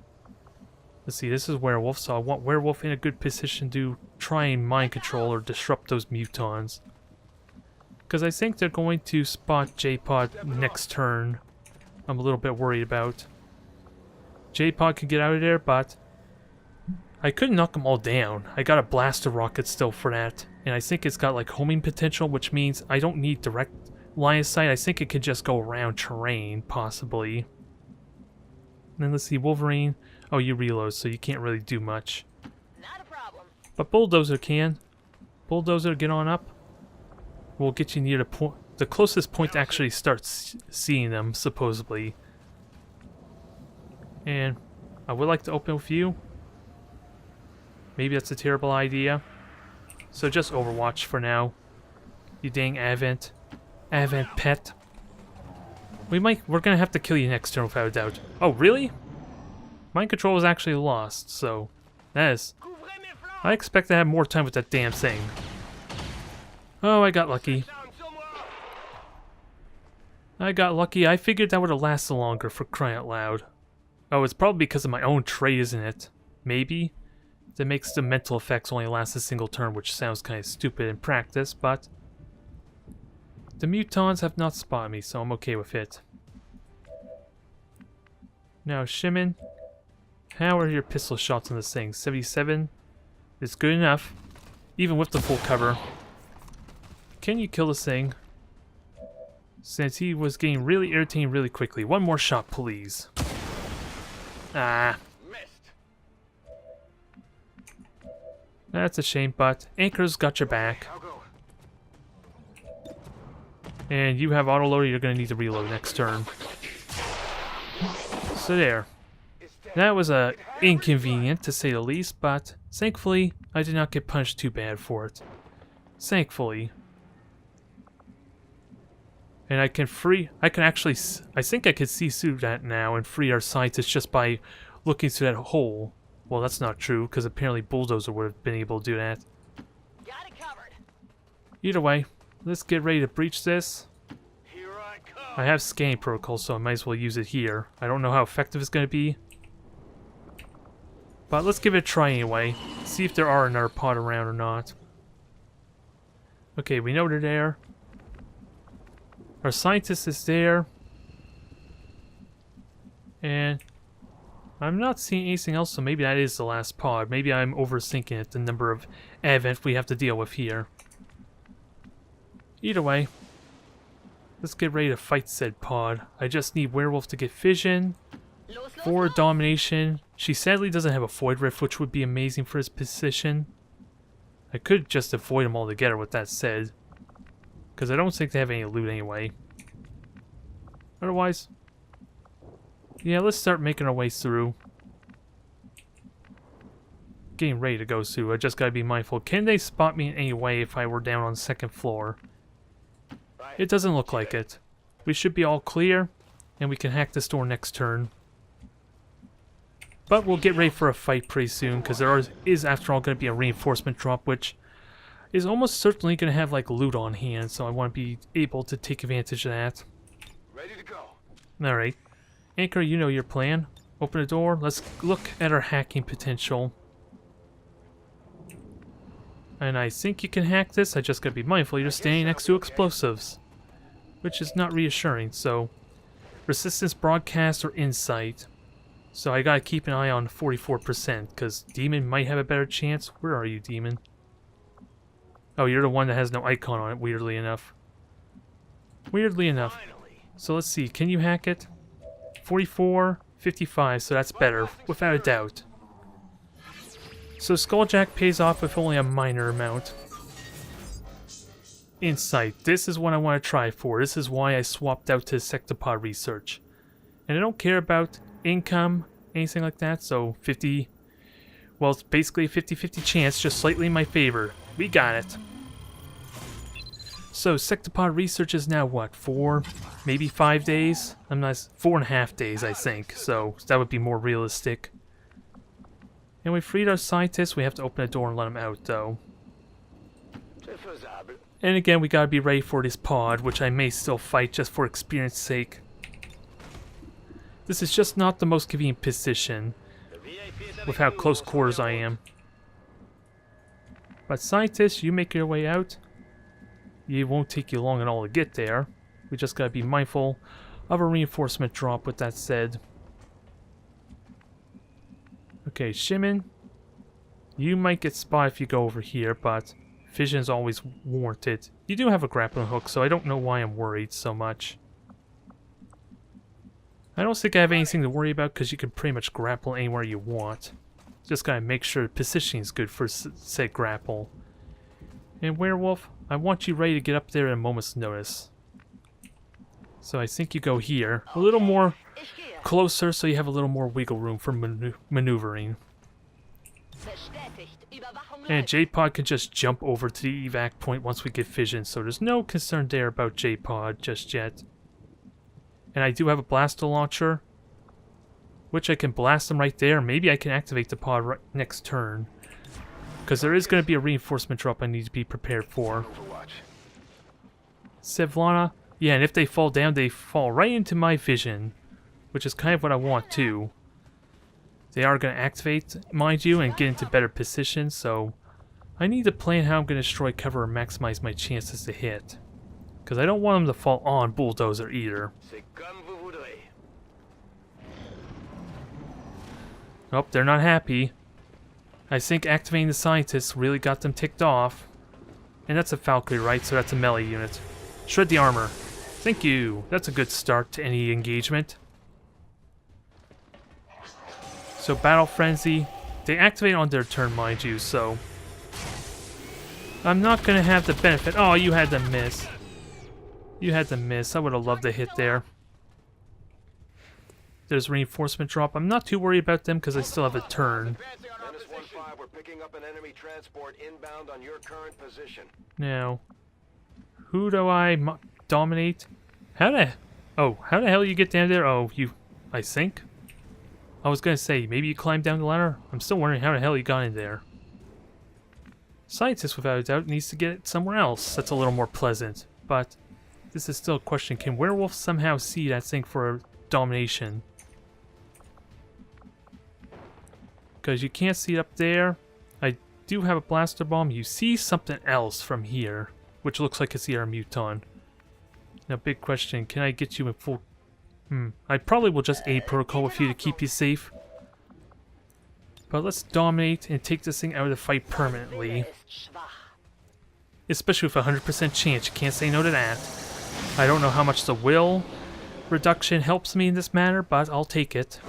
Let's see, this is Werewolf, so I want Werewolf in a good position to try and mind control or disrupt those mutons. Because I think they're going to spot J-Pod next turn. I'm a little bit worried about. J-Pod can get out of there, but I could knock them all down. I got a blaster rocket still for that. And I think it's got like homing potential, which means I don't need direct line of sight. I think it could just go around terrain, possibly. And then let's see, Wolverine. Oh, you reload, so you can't really do much. Not a problem. But Bulldozer can. Bulldozer, get on up. We'll get you near the point, the closest point to actually start seeing them, supposedly. And I would like to open with you. Maybe that's a terrible idea. So just Overwatch for now. You dang Advent. Advent pet. We're gonna have to kill you next turn without a doubt. Oh, really? Mind control was actually lost, so that is... I expect to have more time with that damn thing. Oh, I got lucky. I figured that would have lasted longer, for crying out loud. Oh, it's probably because of my own trait, isn't it? Maybe? That makes the mental effects only last a single turn, which sounds kind of stupid in practice, but... the mutons have not spotted me, so I'm okay with it. Now, Shimon, how are your pistol shots on this thing? 77? It's good enough, even with the full cover. Can you kill this thing? Since he was getting really irritating really quickly. One more shot, please. Ah. That's a shame, but Anchor's got your back. And you have autoloader, you're going to need to reload next turn. So there. That was inconvenient, to say the least, but thankfully, I did not get punished too bad for it. Thankfully. And I think I can see through that now and free our scientists just by looking through that hole. Well, that's not true, because apparently Bulldozer would have been able to do that. Got it covered. Either way, let's get ready to breach this. Here I come. I have scanning protocol, so I might as well use it here. I don't know how effective it's going to be. But let's give it a try anyway. See if there are another pod around or not. Okay, we know they're there. Our scientist is there. And I'm not seeing anything else, so maybe that is the last pod. Maybe I'm overthinking it, the number of advent we have to deal with here. Either way, let's get ready to fight said pod. I just need Werewolf to get vision. For domination. She sadly doesn't have a Void Rift, which would be amazing for his position. I could just avoid him altogether with that said. Because I don't think they have any loot anyway. Otherwise, yeah, let's start making our way through. Getting ready to go through. I just gotta be mindful. Can they spot me in any way if I were down on the second floor? It doesn't look like it. We should be all clear, and we can hack this door next turn. But we'll get ready for a fight pretty soon, because there is, after all, going to be a reinforcement drop, which is almost certainly going to have like loot on hand, so I want to be able to take advantage of that. Alright. Anchor, you know your plan. Open the door. Let's look at our hacking potential. And I think you can hack this. I just gotta be mindful you're standing next to explosives. Which is not reassuring, so... Resistance, broadcast, or insight. So I gotta keep an eye on 44%, because Demon might have a better chance. Where are you, Demon? Oh, you're the one that has no icon on it, weirdly enough. Weirdly enough. So let's see, can you hack it? 44, 55, so that's better, without a doubt. So Skulljack pays off with only a minor amount. Insight, this is what I want to try for. This is why I swapped out to Sectopod research. And I don't care about income, anything like that, so 50... Well, it's basically a 50-50 chance, just slightly in my favor. We got it. So, Sectopod research is now what, 4, maybe 5 days? I'm not... 4.5 days, I think, so that would be more realistic. And we freed our scientists, we have to open the door and let them out, though. And again, we gotta be ready for this pod, which I may still fight just for experience sake. This is just not the most convenient position, with how close quarters I am. But scientists, you make your way out. It won't take you long at all to get there. We just gotta be mindful of a reinforcement drop with that said. Okay, Shimon. You might get spotted if you go over here, but vision is always warranted. You do have a grappling hook, so I don't know why I'm worried so much. I don't think I have anything to worry about because you can pretty much grapple anywhere you want. Just gotta make sure the positioning is good for said grapple. And Werewolf, I want you ready to get up there at a moment's notice. So I think you go here. A little more closer so you have a little more wiggle room for maneuvering. And J-Pod can just jump over to the evac point once we get vision, so there's no concern there about J-Pod just yet. And I do have a blaster launcher, which I can blast them right there. Maybe I can activate the pod right next turn, because there is going to be a reinforcement drop I need to be prepared for. Sevlana, yeah, and if they fall down, they fall right into my vision, which is kind of what I want too. They are going to activate, mind you, and get into better position, so I need to plan how I'm going to destroy cover and maximize my chances to hit. Because I don't want them to fall on Bulldozer either. Oh, they're not happy. I think activating the scientists really got them ticked off. And that's a Valkyrie, right? So that's a melee unit. Shred the armor. Thank you. That's a good start to any engagement. So Battle Frenzy. They activate on their turn, mind you, so... I'm not going to have the benefit. Oh, you had to miss. You had to miss. I would have loved to hit there. There's reinforcement drop. I'm not too worried about them because I still have a turn. We're picking up an enemy transport inbound on your current position. Now, who do I dominate? How the hell you get down there? Oh, you, I think. I was gonna say, maybe you climbed down the ladder? I'm still wondering how the hell you got in there. Scientist, without a doubt, needs to get it somewhere else that's a little more pleasant. But this is still a question. Can Werewolf somehow see that thing for domination? Because you can't see it up there. I do have a blaster bomb. You see something else from here, which looks like it's the air muton. Now, big question. Can I get you in full... I probably will just aid protocol with you to keep you safe. But let's dominate and take this thing out of the fight permanently. Especially with a 100% chance. You can't say no to that. I don't know how much the will reduction helps me in this matter, but I'll take it.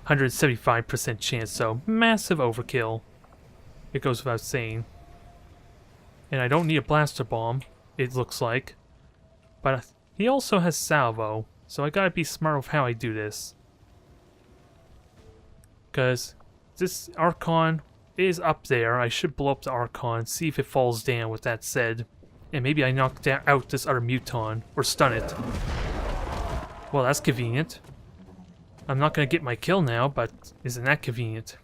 175% chance, so massive overkill. It goes without saying. And I don't need a blaster bomb, it looks like. But he also has salvo, so I gotta be smart with how I do this. Because this Archon is up there. I should blow up the Archon, see if it falls down with that said. And maybe I knock out this other Muton, or stun it. Well, that's convenient. I'm not going to get my kill now, but isn't that convenient?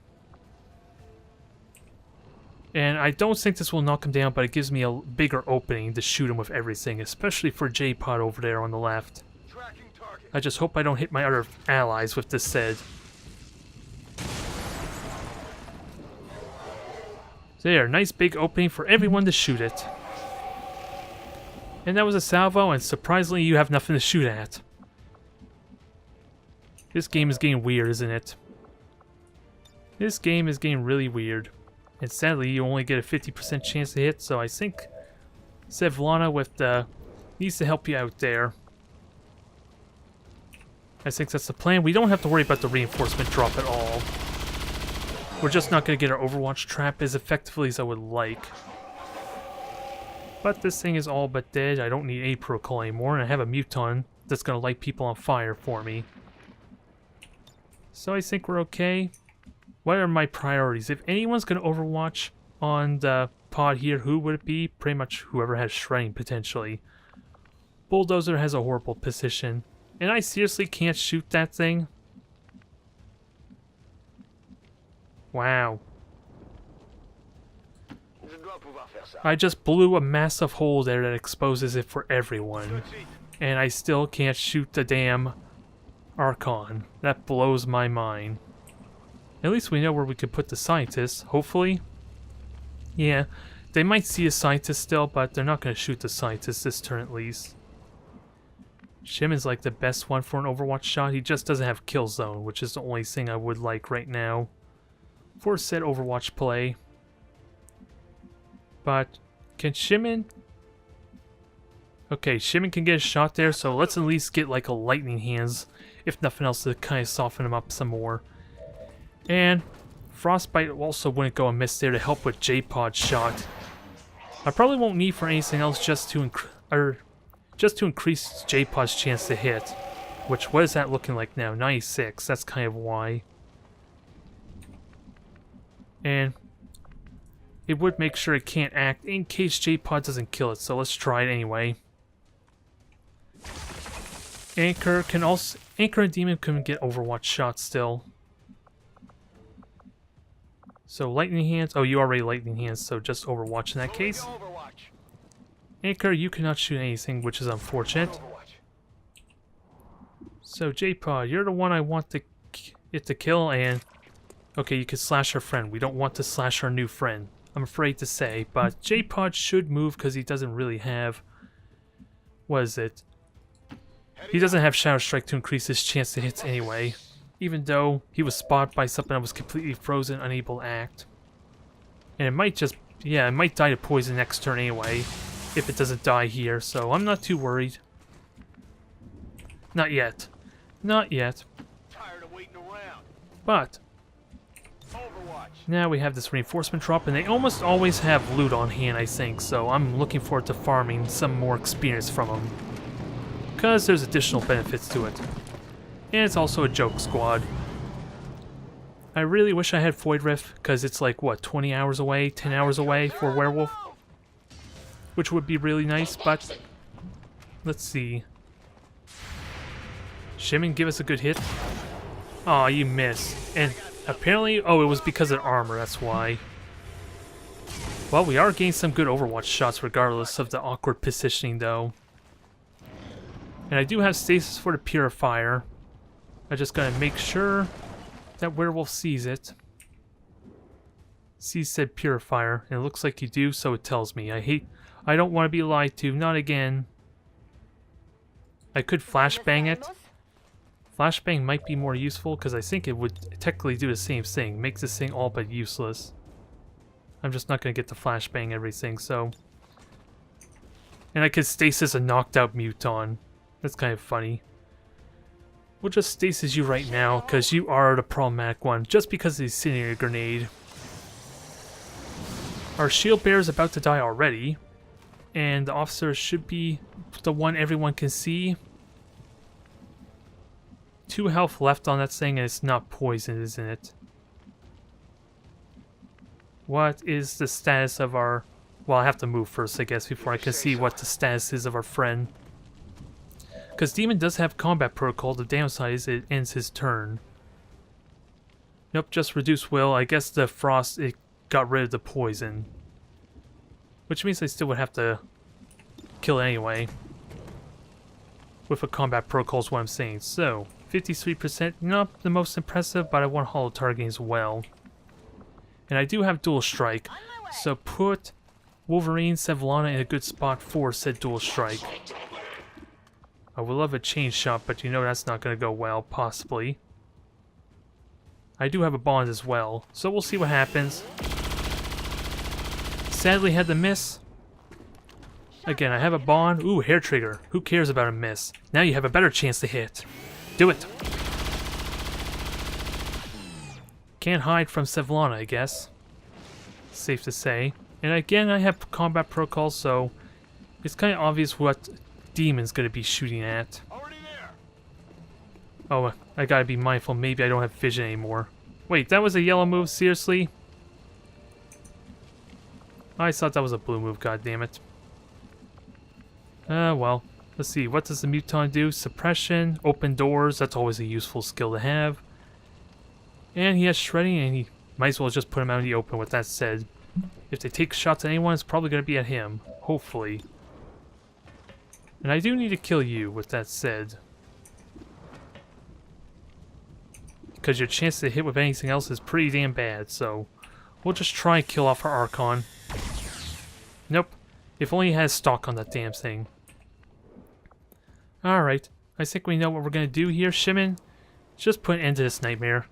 And I don't think this will knock him down, but it gives me a bigger opening to shoot him with everything, especially for J-Pod over there on the left. Tracking target. I just hope I don't hit my other allies with this said. There, nice big opening for everyone to shoot it. And that was a salvo, and surprisingly you have nothing to shoot at. This game is getting weird, isn't it? This game is getting really weird. And sadly, you only get a 50% chance to hit, so I think Sevlana with needs to help you out there. I think that's the plan. We don't have to worry about the reinforcement drop at all. We're just not going to get our Overwatch trap as effectively as I would like. But this thing is all but dead. I don't need any protocol anymore, and I have a Muton that's going to light people on fire for me. So I think we're okay. What are my priorities? If anyone's going to Overwatch on the pod here, who would it be? Pretty much whoever has shredding, potentially. Bulldozer has a horrible position. And I seriously can't shoot that thing? Wow. I just blew a massive hole there that exposes it for everyone. And I still can't shoot the damn Archon. That blows my mind. At least we know where we could put the scientists, hopefully. Yeah, they might see a scientist still, but they're not going to shoot the scientist this turn at least. Shim is like the best one for an Overwatch shot. He just doesn't have kill zone, which is the only thing I would like right now for said Overwatch play. But can Shimon... Okay, Shimon can get a shot there, so let's at least get like a lightning hands, if nothing else, to kind of soften him up some more. And Frostbite also wouldn't go amiss there to help with J-Pod's shot. I probably won't need for anything else just to increase J-Pod's chance to hit. Which, what is that looking like now? 96, that's kind of why. And it would make sure it can't act in case J-Pod doesn't kill it, so let's try it anyway. Anchor and Demon can get Overwatch shots still. So Lightning Hands, oh you already Lightning Hands, so just Overwatch in that case. Anchor, you cannot shoot anything, which is unfortunate. So J-Pod, you're the one I want it to kill, and... Okay, you can slash our friend. We don't want to slash our new friend, I'm afraid to say, but J-Pod should move because he doesn't really have... What is it? He doesn't have Shadow Strike to increase his chance to hit anyway, even though he was spotted by something that was completely frozen, unable to act. And it might just... Yeah, it might die to poison next turn anyway, if it doesn't die here, so I'm not too worried. Not yet. Not yet. Tired of waiting around. But... Overwatch. Now we have this reinforcement drop, and they almost always have loot on hand, I think, so I'm looking forward to farming some more experience from them. Because there's additional benefits to it. And it's also a joke squad. I really wish I had Void Rift, because it's like, what, 20 hours away, 10 hours away for Werewolf? Which would be really nice, but... Let's see. Shimon, give us a good hit. Aw, you missed. And apparently, oh, it was because of armor, that's why. Well, we are getting some good Overwatch shots regardless of the awkward positioning, though. And I do have stasis for the Purifier. I just gotta make sure that Werewolf sees it. Sees said Purifier, and it looks like you do, so it tells me. I don't want to be lied to, not again. I could flashbang it. Flashbang might be more useful, because I think it would technically do the same thing. Makes this thing all but useless. I'm just not going to get the flashbang everything, so... And I could stasis a knocked out Muton. That's kind of funny. We'll just stasis you right now, because you are the problematic one, just because of the incendiary grenade. Our shield bearer is about to die already, and the officer should be the one everyone can see. 2 health left on that thing, and it's not poisoned, isn't it? What is the status of our... Well, I have to move first, I guess, before I can see what the status is of our friend. Because Demon does have combat protocol, the downside is it ends his turn. Nope, just reduce will. I guess the frost, it got rid of the poison. Which means I still would have to kill it anyway. with a combat protocol is what I'm saying. So, 53%, not the most impressive, but I want holo targeting as well. And I do have dual strike, so put Wolverine, Sevlana in a good spot for said dual strike. I would love a chain shot, but you know that's not going to go well, possibly. I do have a bond as well, so we'll see what happens. Sadly had to miss. Again, I have a bond. Ooh, hair trigger. Who cares about a miss? Now you have a better chance to hit. Do it. Can't hide from Sevlana, I guess. Safe to say. And again, I have combat protocols, so it's kind of obvious what demon's going to be shooting at. Oh, I gotta be mindful. Maybe I don't have vision anymore. Wait, that was a yellow move? Seriously? I thought that was a blue move, goddammit. Well, let's see. What does the Muton do? Suppression, open doors. That's always a useful skill to have. And he has shredding, and he might as well just put him out in the open with that said. If they take shots at anyone, it's probably going to be at him. Hopefully. And I do need to kill you with that said. Because your chance to hit with anything else is pretty damn bad, so we'll just try and kill off our Archon. Nope. If only he has stock on that damn thing. Alright. I think we know what we're going to do here, Shimon. Just put an end to this nightmare.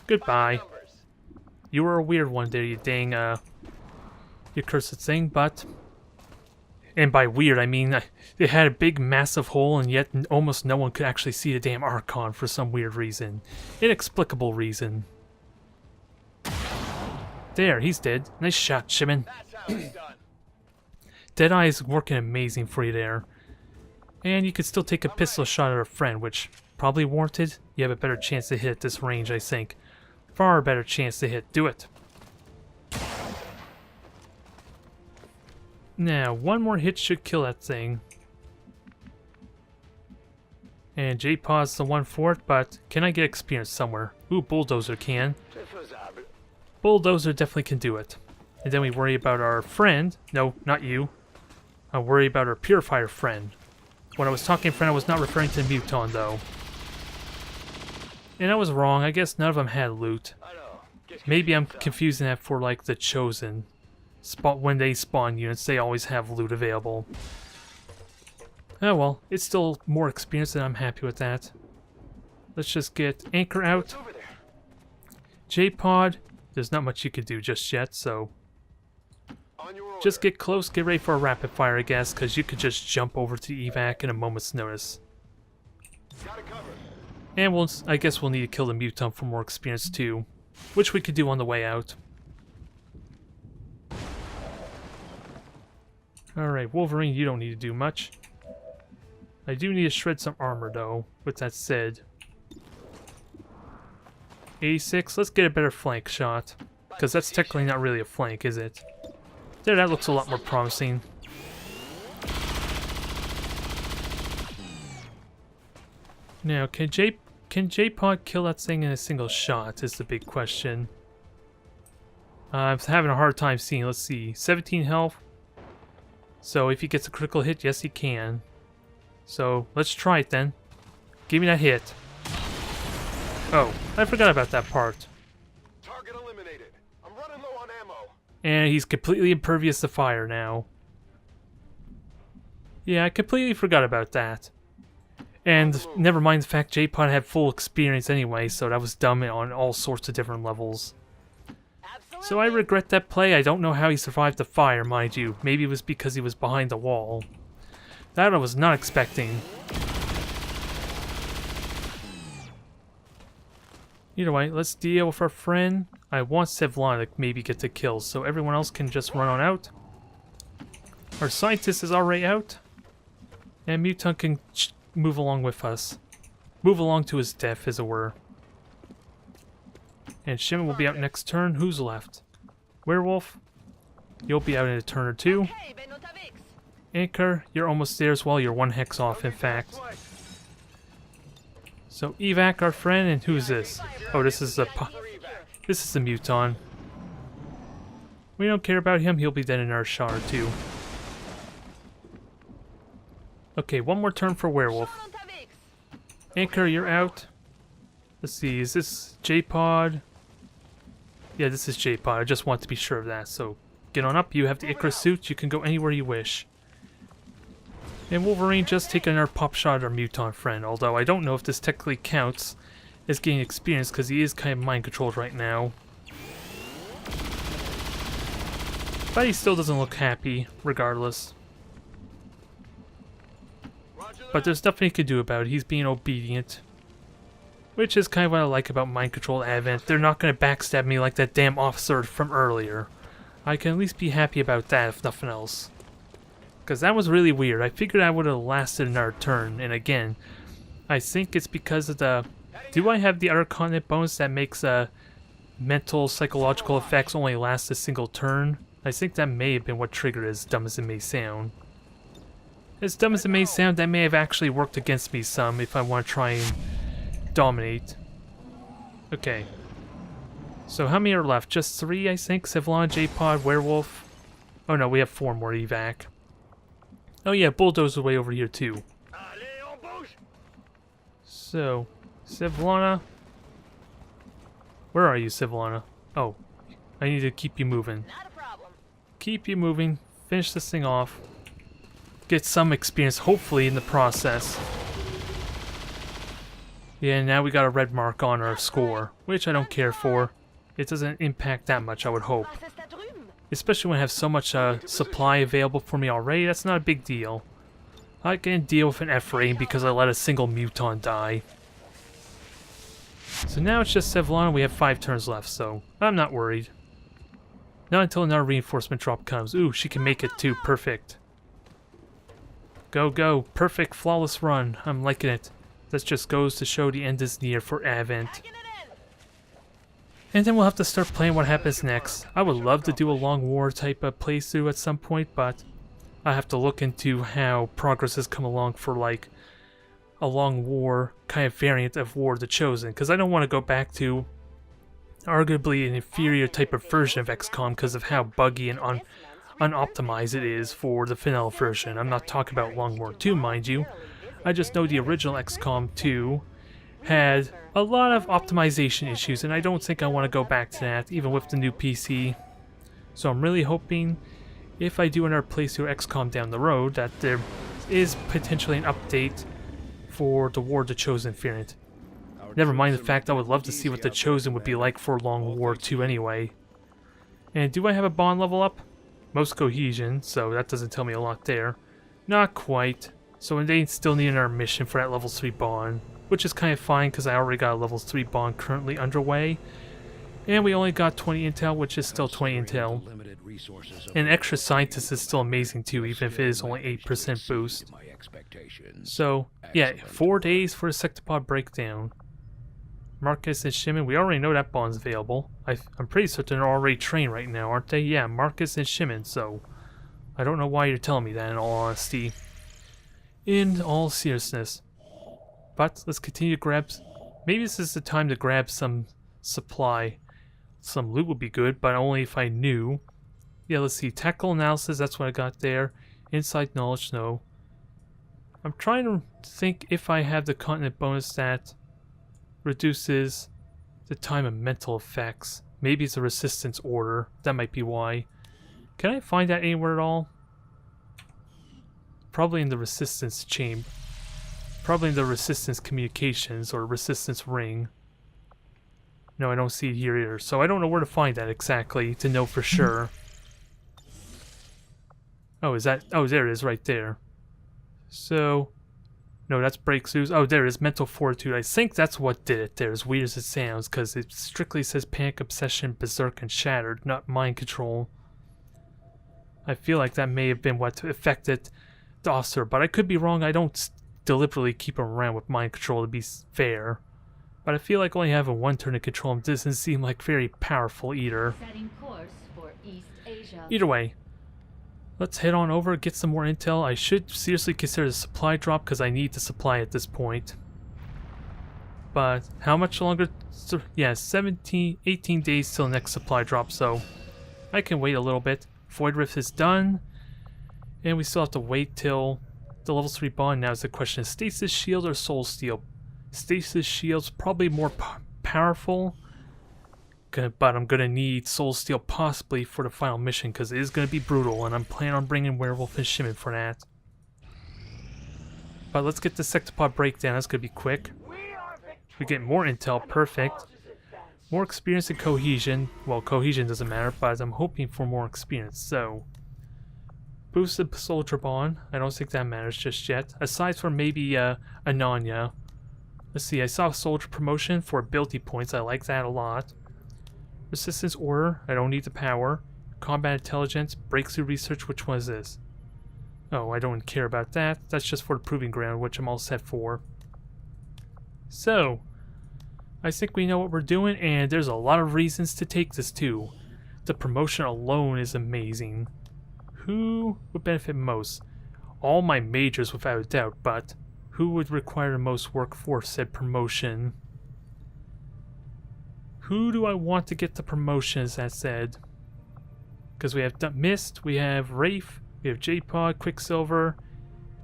Goodbye. You were a weird one there, you dang, you cursed thing, but... And by weird, I mean it had a big, massive hole, and yet almost no one could actually see the damn Archon for some weird reason. Inexplicable reason. There, he's dead. Nice shot, Shimon. Deadeye is working amazing for you there. And you could still take a pistol shot at a friend, which probably warranted. You have a better chance to hit at this range, I think. Far better chance to hit. Do it. Now, one more hit should kill that thing. And J-Pod's the one for it, but can I get experience somewhere? Ooh, Bulldozer can. Bulldozer definitely can do it. And then we worry about our friend. No, not you. I worry about our Purifier friend. When I was talking friend, I was not referring to Muton, though. And I was wrong. I guess none of them had loot. Maybe I'm confusing that for, like, the Chosen. When they spawn units, they always have loot available. Oh well, it's still more experience, and I'm happy with that. Let's just get Anchor out. J-Pod, there's not much you could do just yet, so... Just get close, get ready for a rapid fire, I guess, because you could just jump over to the evac in a moment's notice. And I guess we'll need to kill the Mutant for more experience too, which we could do on the way out. Alright, Wolverine, you don't need to do much. I do need to shred some armor, though, with that said. 86, let's get a better flank shot. Because that's technically not really a flank, is it? There, that looks a lot more promising. Now, can J-Pod kill that thing in a single shot, is the big question. I'm having a hard time seeing, let's see, 17 health. So if he gets a critical hit, yes he can. So let's try it then. Give me that hit. Oh, I forgot about that part. Target eliminated. I'm running low on ammo. And he's completely impervious to fire now. Yeah, I completely forgot about that. And never mind the fact J-Pod had full experience anyway, so that was dumb on all sorts of different levels. So I regret that play. I don't know how he survived the fire, mind you. Maybe it was because he was behind the wall. That I was not expecting. Either way, let's deal with our friend. I want Sevlana to maybe get the kills, so everyone else can just run on out. Our scientist is already out. And Mutant can move along with us. Move along to his death, as it were. And Shimon will be out next turn. Who's left? Werewolf, you'll be out in a turn or two. Anchor, you're almost there as well. You're one hex off, in fact. So evac our friend, and who's this? Oh, this is the Muton. We don't care about him. He'll be dead in our shot or two. Okay, one more turn for Werewolf. Schon unterwegs. Anchor, you're out. Let's see, is this J-Pod? Yeah, this is J-Pod. I just want to be sure of that. So, get on up. You have the Icarus suit. You can go anywhere you wish. And Wolverine just taking our pop shot at our mutant friend. Although, I don't know if this technically counts as getting experience, because he is kind of mind-controlled right now. But he still doesn't look happy, regardless. But there's nothing he can do about it. He's being obedient. Which is kind of what I like about Mind Control Advent. They're not going to backstab me like that damn officer from earlier. I can at least be happy about that, if nothing else. Because that was really weird. I figured I would have lasted another turn. And again, I think it's because of the... Do I have the other continent bonus that makes mental, psychological effects only last a single turn? I think that may have been what triggered it, as dumb as it may sound. As dumb as it may sound, that may have actually worked against me some if I want to try and dominate. Okay. So how many are left? Just 3, I think? Sevlon, J-Pod, Werewolf. Oh no, we have 4 more evac. Oh yeah, Bulldozer way over here too. So, Sevlana. Where are you, Sevlana? Oh, I need to keep you moving. Not a problem. Keep you moving. Finish this thing off. Get some experience, hopefully, in the process. Yeah, now we got a red mark on our score, which I don't care for. It doesn't impact that much, I would hope. Was ist da drüben? Especially when I have so much supply available for me already, that's not a big deal. I can deal with an F rating because I let a single mutant die. So now it's just Sevlana, we have 5 turns left, so I'm not worried. Not until another reinforcement drop comes. Ooh, she can make it too, perfect. Go, go, perfect, flawless run, I'm liking it. That just goes to show the end is near for Advent. Packing it in. And then we'll have to start playing what happens next. I would love to do a long war type of playthrough at some point, but I have to look into how progress has come along for like a long war kind of variant of War of the Chosen, because I don't want to go back to arguably an inferior type of version of XCOM because of how buggy and unoptimized it is for the vanilla version. I'm not talking about Long War 2, mind you. I just know the original XCOM 2 had a lot of optimization issues, and I don't think I want to go back to that, even with the new PC. So I'm really hoping, if I do another playthrough XCOM down the road, that there is potentially an update for the War of the Chosen variant. Never mind the fact I would love to see what the Chosen would be like for Long War 2 anyway. And do I have a bond level up? Most cohesion, so that doesn't tell me a lot there. Not quite. So they still need another mission for that level 3 bond, which is kind of fine because I already got a level 3 bond currently underway. And we only got 20 intel, which is still 20 intel. And extra scientist is still amazing too, even if it is only 8% boost. So, yeah, 4 days for a Sectopod breakdown. Marcus and Shimon, we already know that bond's available. I'm pretty certain they're already trained right now, aren't they? Yeah, Marcus and Shimon, so I don't know why you're telling me that in all honesty. In all seriousness. But let's continue to grab... Maybe this is the time to grab some supply. Some loot would be good, but only if I knew. Yeah, let's see. Tactical analysis, that's what I got there. Inside knowledge, no. I'm trying to think if I have the continent bonus that reduces the time of mental effects. Maybe it's a resistance order. That might be why. Can I find that anywhere at all? Probably in the resistance chamber. Probably in the resistance communications or resistance ring. No, I don't see it here either. So I don't know where to find that exactly to know for sure. Oh, is that... Oh, there it is right there. So... No, that's breakthroughs. Oh, there it is. Mental fortitude. I think that's what did it there, as weird as it sounds, because it strictly says panic, obsession, berserk, and shattered, not mind control. I feel like that may have been what affected the officer, but I could be wrong. I don't deliberately keep him around with mind control to be fair. But I feel like only having one turn to control him doesn't seem like very powerful either. Setting course for East Asia. Either way, let's head on over, get some more intel. I should seriously consider the supply drop because I need the supply at this point. But how much longer? Yeah, 18 days till next supply drop, so I can wait a little bit. Void Rift is done, and we still have to wait till the level 3 bond. Now is the question, is stasis shield or soul steel? Stasis shield's probably more powerful, but I'm gonna need soul steel possibly for the final mission because it is gonna be brutal, and I'm planning on bringing werewolf and Shimon for that. But let's get the sectopod breakdown. That's gonna be quick. We get more intel, perfect. More experience and cohesion. Well, cohesion doesn't matter, but I'm hoping for more experience. So, boosted soldier bond. I don't think that matters just yet. Aside from maybe Ananya. Let's see, I saw soldier promotion for ability points. I like that a lot. Resistance order. I don't need the power. Combat intelligence. Breakthrough research. Which one is this? Oh, I don't care about that. That's just for the proving ground, which I'm all set for. So, I think we know what we're doing, and there's a lot of reasons to take this too. The promotion alone is amazing. Who would benefit most? All my majors without a doubt, but who would require the most work for said promotion? Who do I want to get the promotion, as that said? Because we have Mist, we have Wraith, we have J-Pod, Quicksilver.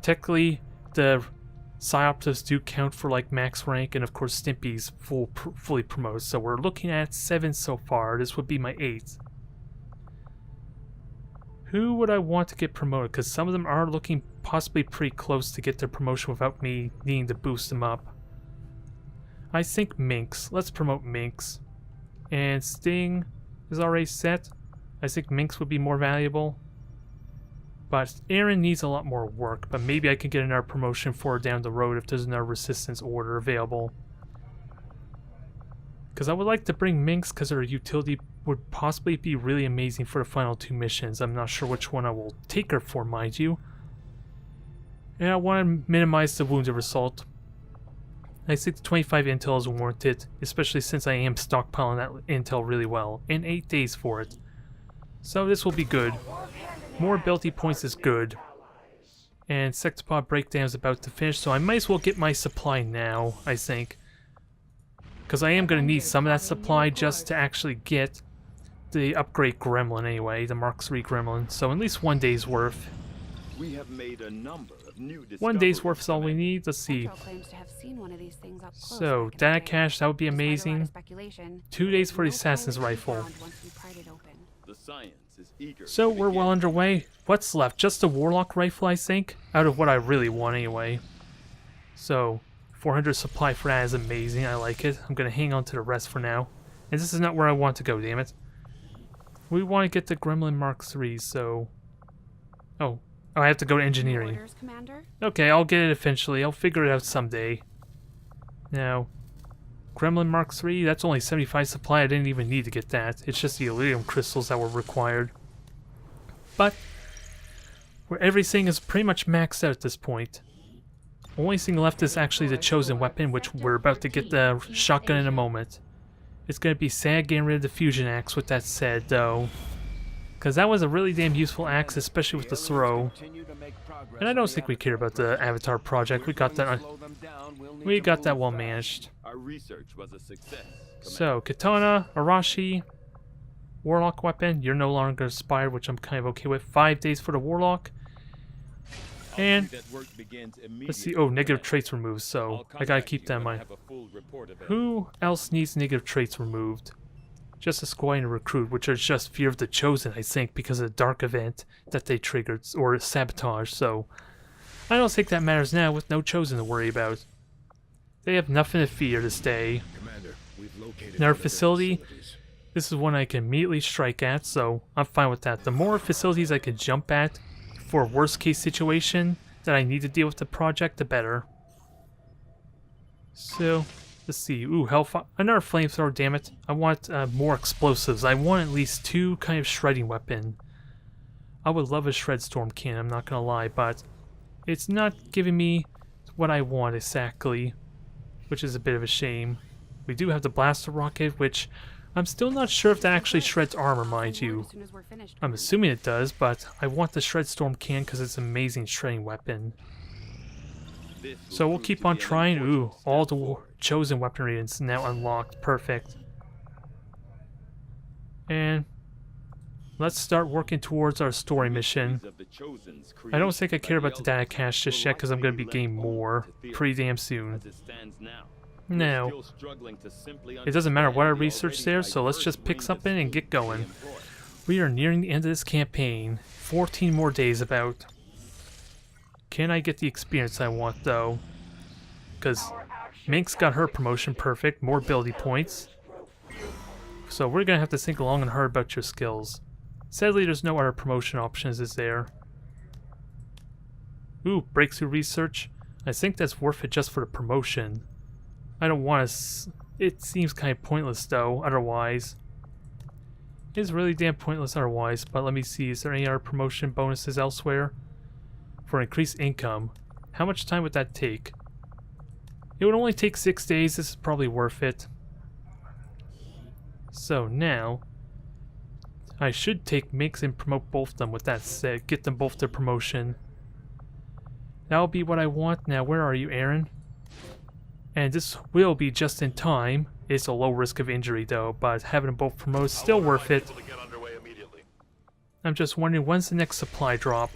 Technically, the Psyoptics do count for like max rank, and of course Stimpy's fully promoted. So we're looking at 7 so far. This would be my 8th. Who would I want to get promoted? Because some of them are looking possibly pretty close to get their promotion without me needing to boost them up. I think Minx. Let's promote Minx. And Sting is already set. I think Minx would be more valuable. But Aaron needs a lot more work. But maybe I can get another promotion for her down the road if there's another resistance order available. Because I would like to bring Minx because her utility would possibly be really amazing for the final 2 missions. I'm not sure which one I will take her for, mind you. And I want to minimize the wounded result. I think the 25 intel is warranted, especially since I am stockpiling that intel really well, and 8 days for it. So this will be good. More ability points is good. And sectopod breakdown is about to finish, so I might as well get my supply now, I think. Because I am going to need some of that supply just to actually get the upgrade gremlin anyway, the Mark III gremlin. So at least 1 day's worth. We have made a number of new 1 day's worth is all we need. Let's see. So, data cache, that would be amazing. 2 days for the assassin's rifle. The science is eager. So we're well underway. What's left? Just a warlock rifle, I think, out of what I really want anyway. So 400 supply for that is amazing. I like it. I'm gonna hang on to the rest for now. And this is not where I want to go, damn it. We want to get the Gremlin Mark III, so... Oh, I have to go to engineering. Okay, I'll get it eventually. I'll figure it out someday. Now, Gremlin Mark III, that's only 75 supply. I didn't even need to get that. It's just the Iridium crystals that were required. But, where everything is pretty much maxed out at this point. Only thing left is actually the chosen weapon, which we're about to get the shotgun in a moment. It's going to be sad getting rid of the fusion axe with that said, though. Because that was a really damn useful axe, especially with the throw. And I don't think we care about the Avatar project. We got that well managed. Our research was a success. So, Katana, Arashi, Warlock weapon. You're no longer inspired, which I'm kind of okay with. 5 days for the Warlock. And, let's see, oh, negative traits removed, so I gotta keep that in mind. Who else needs negative traits removed? Just a squad and a recruit, which are just fear of the chosen, I think, because of the dark event that they triggered, or sabotage, so I don't think that matters now with no chosen to worry about. They have nothing to fear this day. In our facility, this is one I can immediately strike at, so I'm fine with that. The more facilities I can jump at for a worst case situation that I need to deal with the project, the better. So, let's see. Ooh, Hellfire. Another flamethrower, damn it. I want more explosives. I want at least 2 kind of shredding weapon. I would love a shred storm cannon, I'm not gonna lie, but it's not giving me what I want exactly, which is a bit of a shame. We do have the blaster rocket, which I'm still not sure if that actually shreds armor, mind you. I'm assuming it does, but I want the shred storm cannon because it's an amazing shredding weapon. So we'll keep on trying. Ooh, all the chosen weaponry is now unlocked. Perfect. And let's start working towards our story mission. Of the Chosen's I don't creation think I by care the about the data Elders cache just will yet because I'm going to be likely getting left more open to pretty theory. damn soon. As it stands now, we're No. still struggling to simply It doesn't matter what I understand the researched already there, so let's diverse just pick range of something and get schemes they going. employ. We are nearing the end of this campaign. 14 more days about. Can I get the experience I want though? Because Minx got her promotion perfect, more ability points. So we're going to have to think long and hard about your skills. Sadly, there's no other promotion options, is there? Ooh, breakthrough research. I think that's worth it just for the promotion. I don't want to... It seems kind of pointless though, otherwise. It's really damn pointless otherwise, but let me see, is there any other promotion bonuses elsewhere? For increased income, how much time would that take? It would only take 6 days, this is probably worth it. So now, I should take Minx and promote both of them with that said, get them both their promotion. That'll be what I want. Now where are you, Aaron? And this will be just in time. It's a low risk of injury though, but having them both promoted is still worth it. I'm just wondering when's the next supply drop?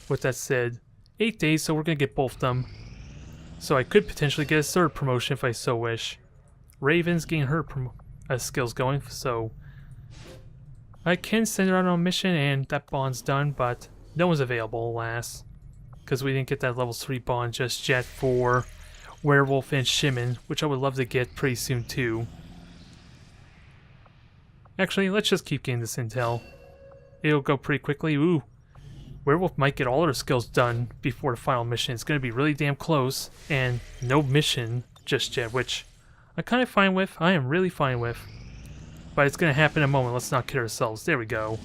With that said, 8 days, so we're gonna get both of them. So I could potentially get a third promotion if I so wish. Raven's getting her skills going, so I can send her out on a mission and that bond's done, but no one's available, alas. Because we didn't get that level 3 bond just yet for Werewolf and Shimon, which I would love to get pretty soon too. Actually, let's just keep getting this intel. It'll go pretty quickly. Ooh, Werewolf might get all her skills done before the final mission. It's going to be really damn close, and no mission just yet, which I'm kind of fine with. I am really fine with. But it's going to happen in a moment. Let's not kid ourselves. There we go.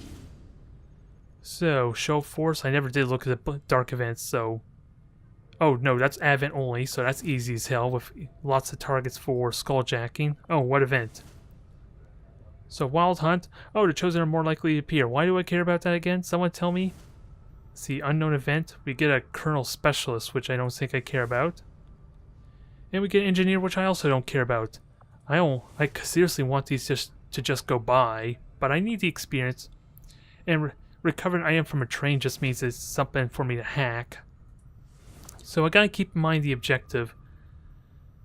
So, show force. I never did look at the dark events, so... Oh, no, that's Advent only, so that's easy as hell with lots of targets for skulljacking. Oh, what event? So, Wild Hunt. Oh, the Chosen are more likely to appear. Why do I care about that again? Someone tell me. See, unknown event. We get a Colonel Specialist, which I don't think I care about. And we get Engineer, which I also don't care about. I seriously want these to just go by, but I need the experience. And recover an item from a train just means it's something for me to hack. So I gotta keep in mind the objective.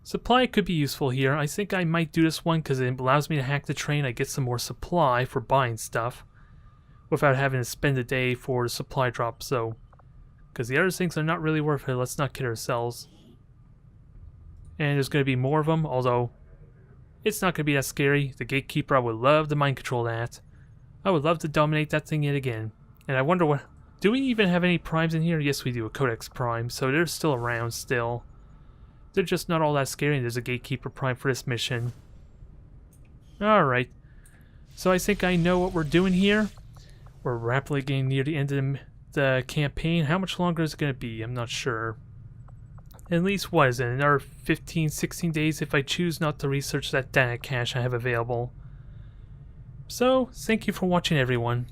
Supply could be useful here. I think I might do this one because it allows me to hack the train. I get some more supply for buying stuff without having to spend a day for the supply drop. So, because the other things are not really worth it. Let's not kid ourselves. And there's going to be more of them, although it's not going to be that scary. The Gatekeeper, I would love to mind control that. I would love to dominate that thing yet again. And I wonder what... Do we even have any primes in here? Yes, we do. A Codex Prime. So they're still around still. They're just not all that scary. And there's a Gatekeeper Prime for this mission. Alright. So I think I know what we're doing here. We're rapidly getting near the end of the campaign. How much longer is it going to be? I'm not sure. At least, what is it? Another 15, 16 days if I choose not to research that data cache I have available. So, thank you for watching, everyone.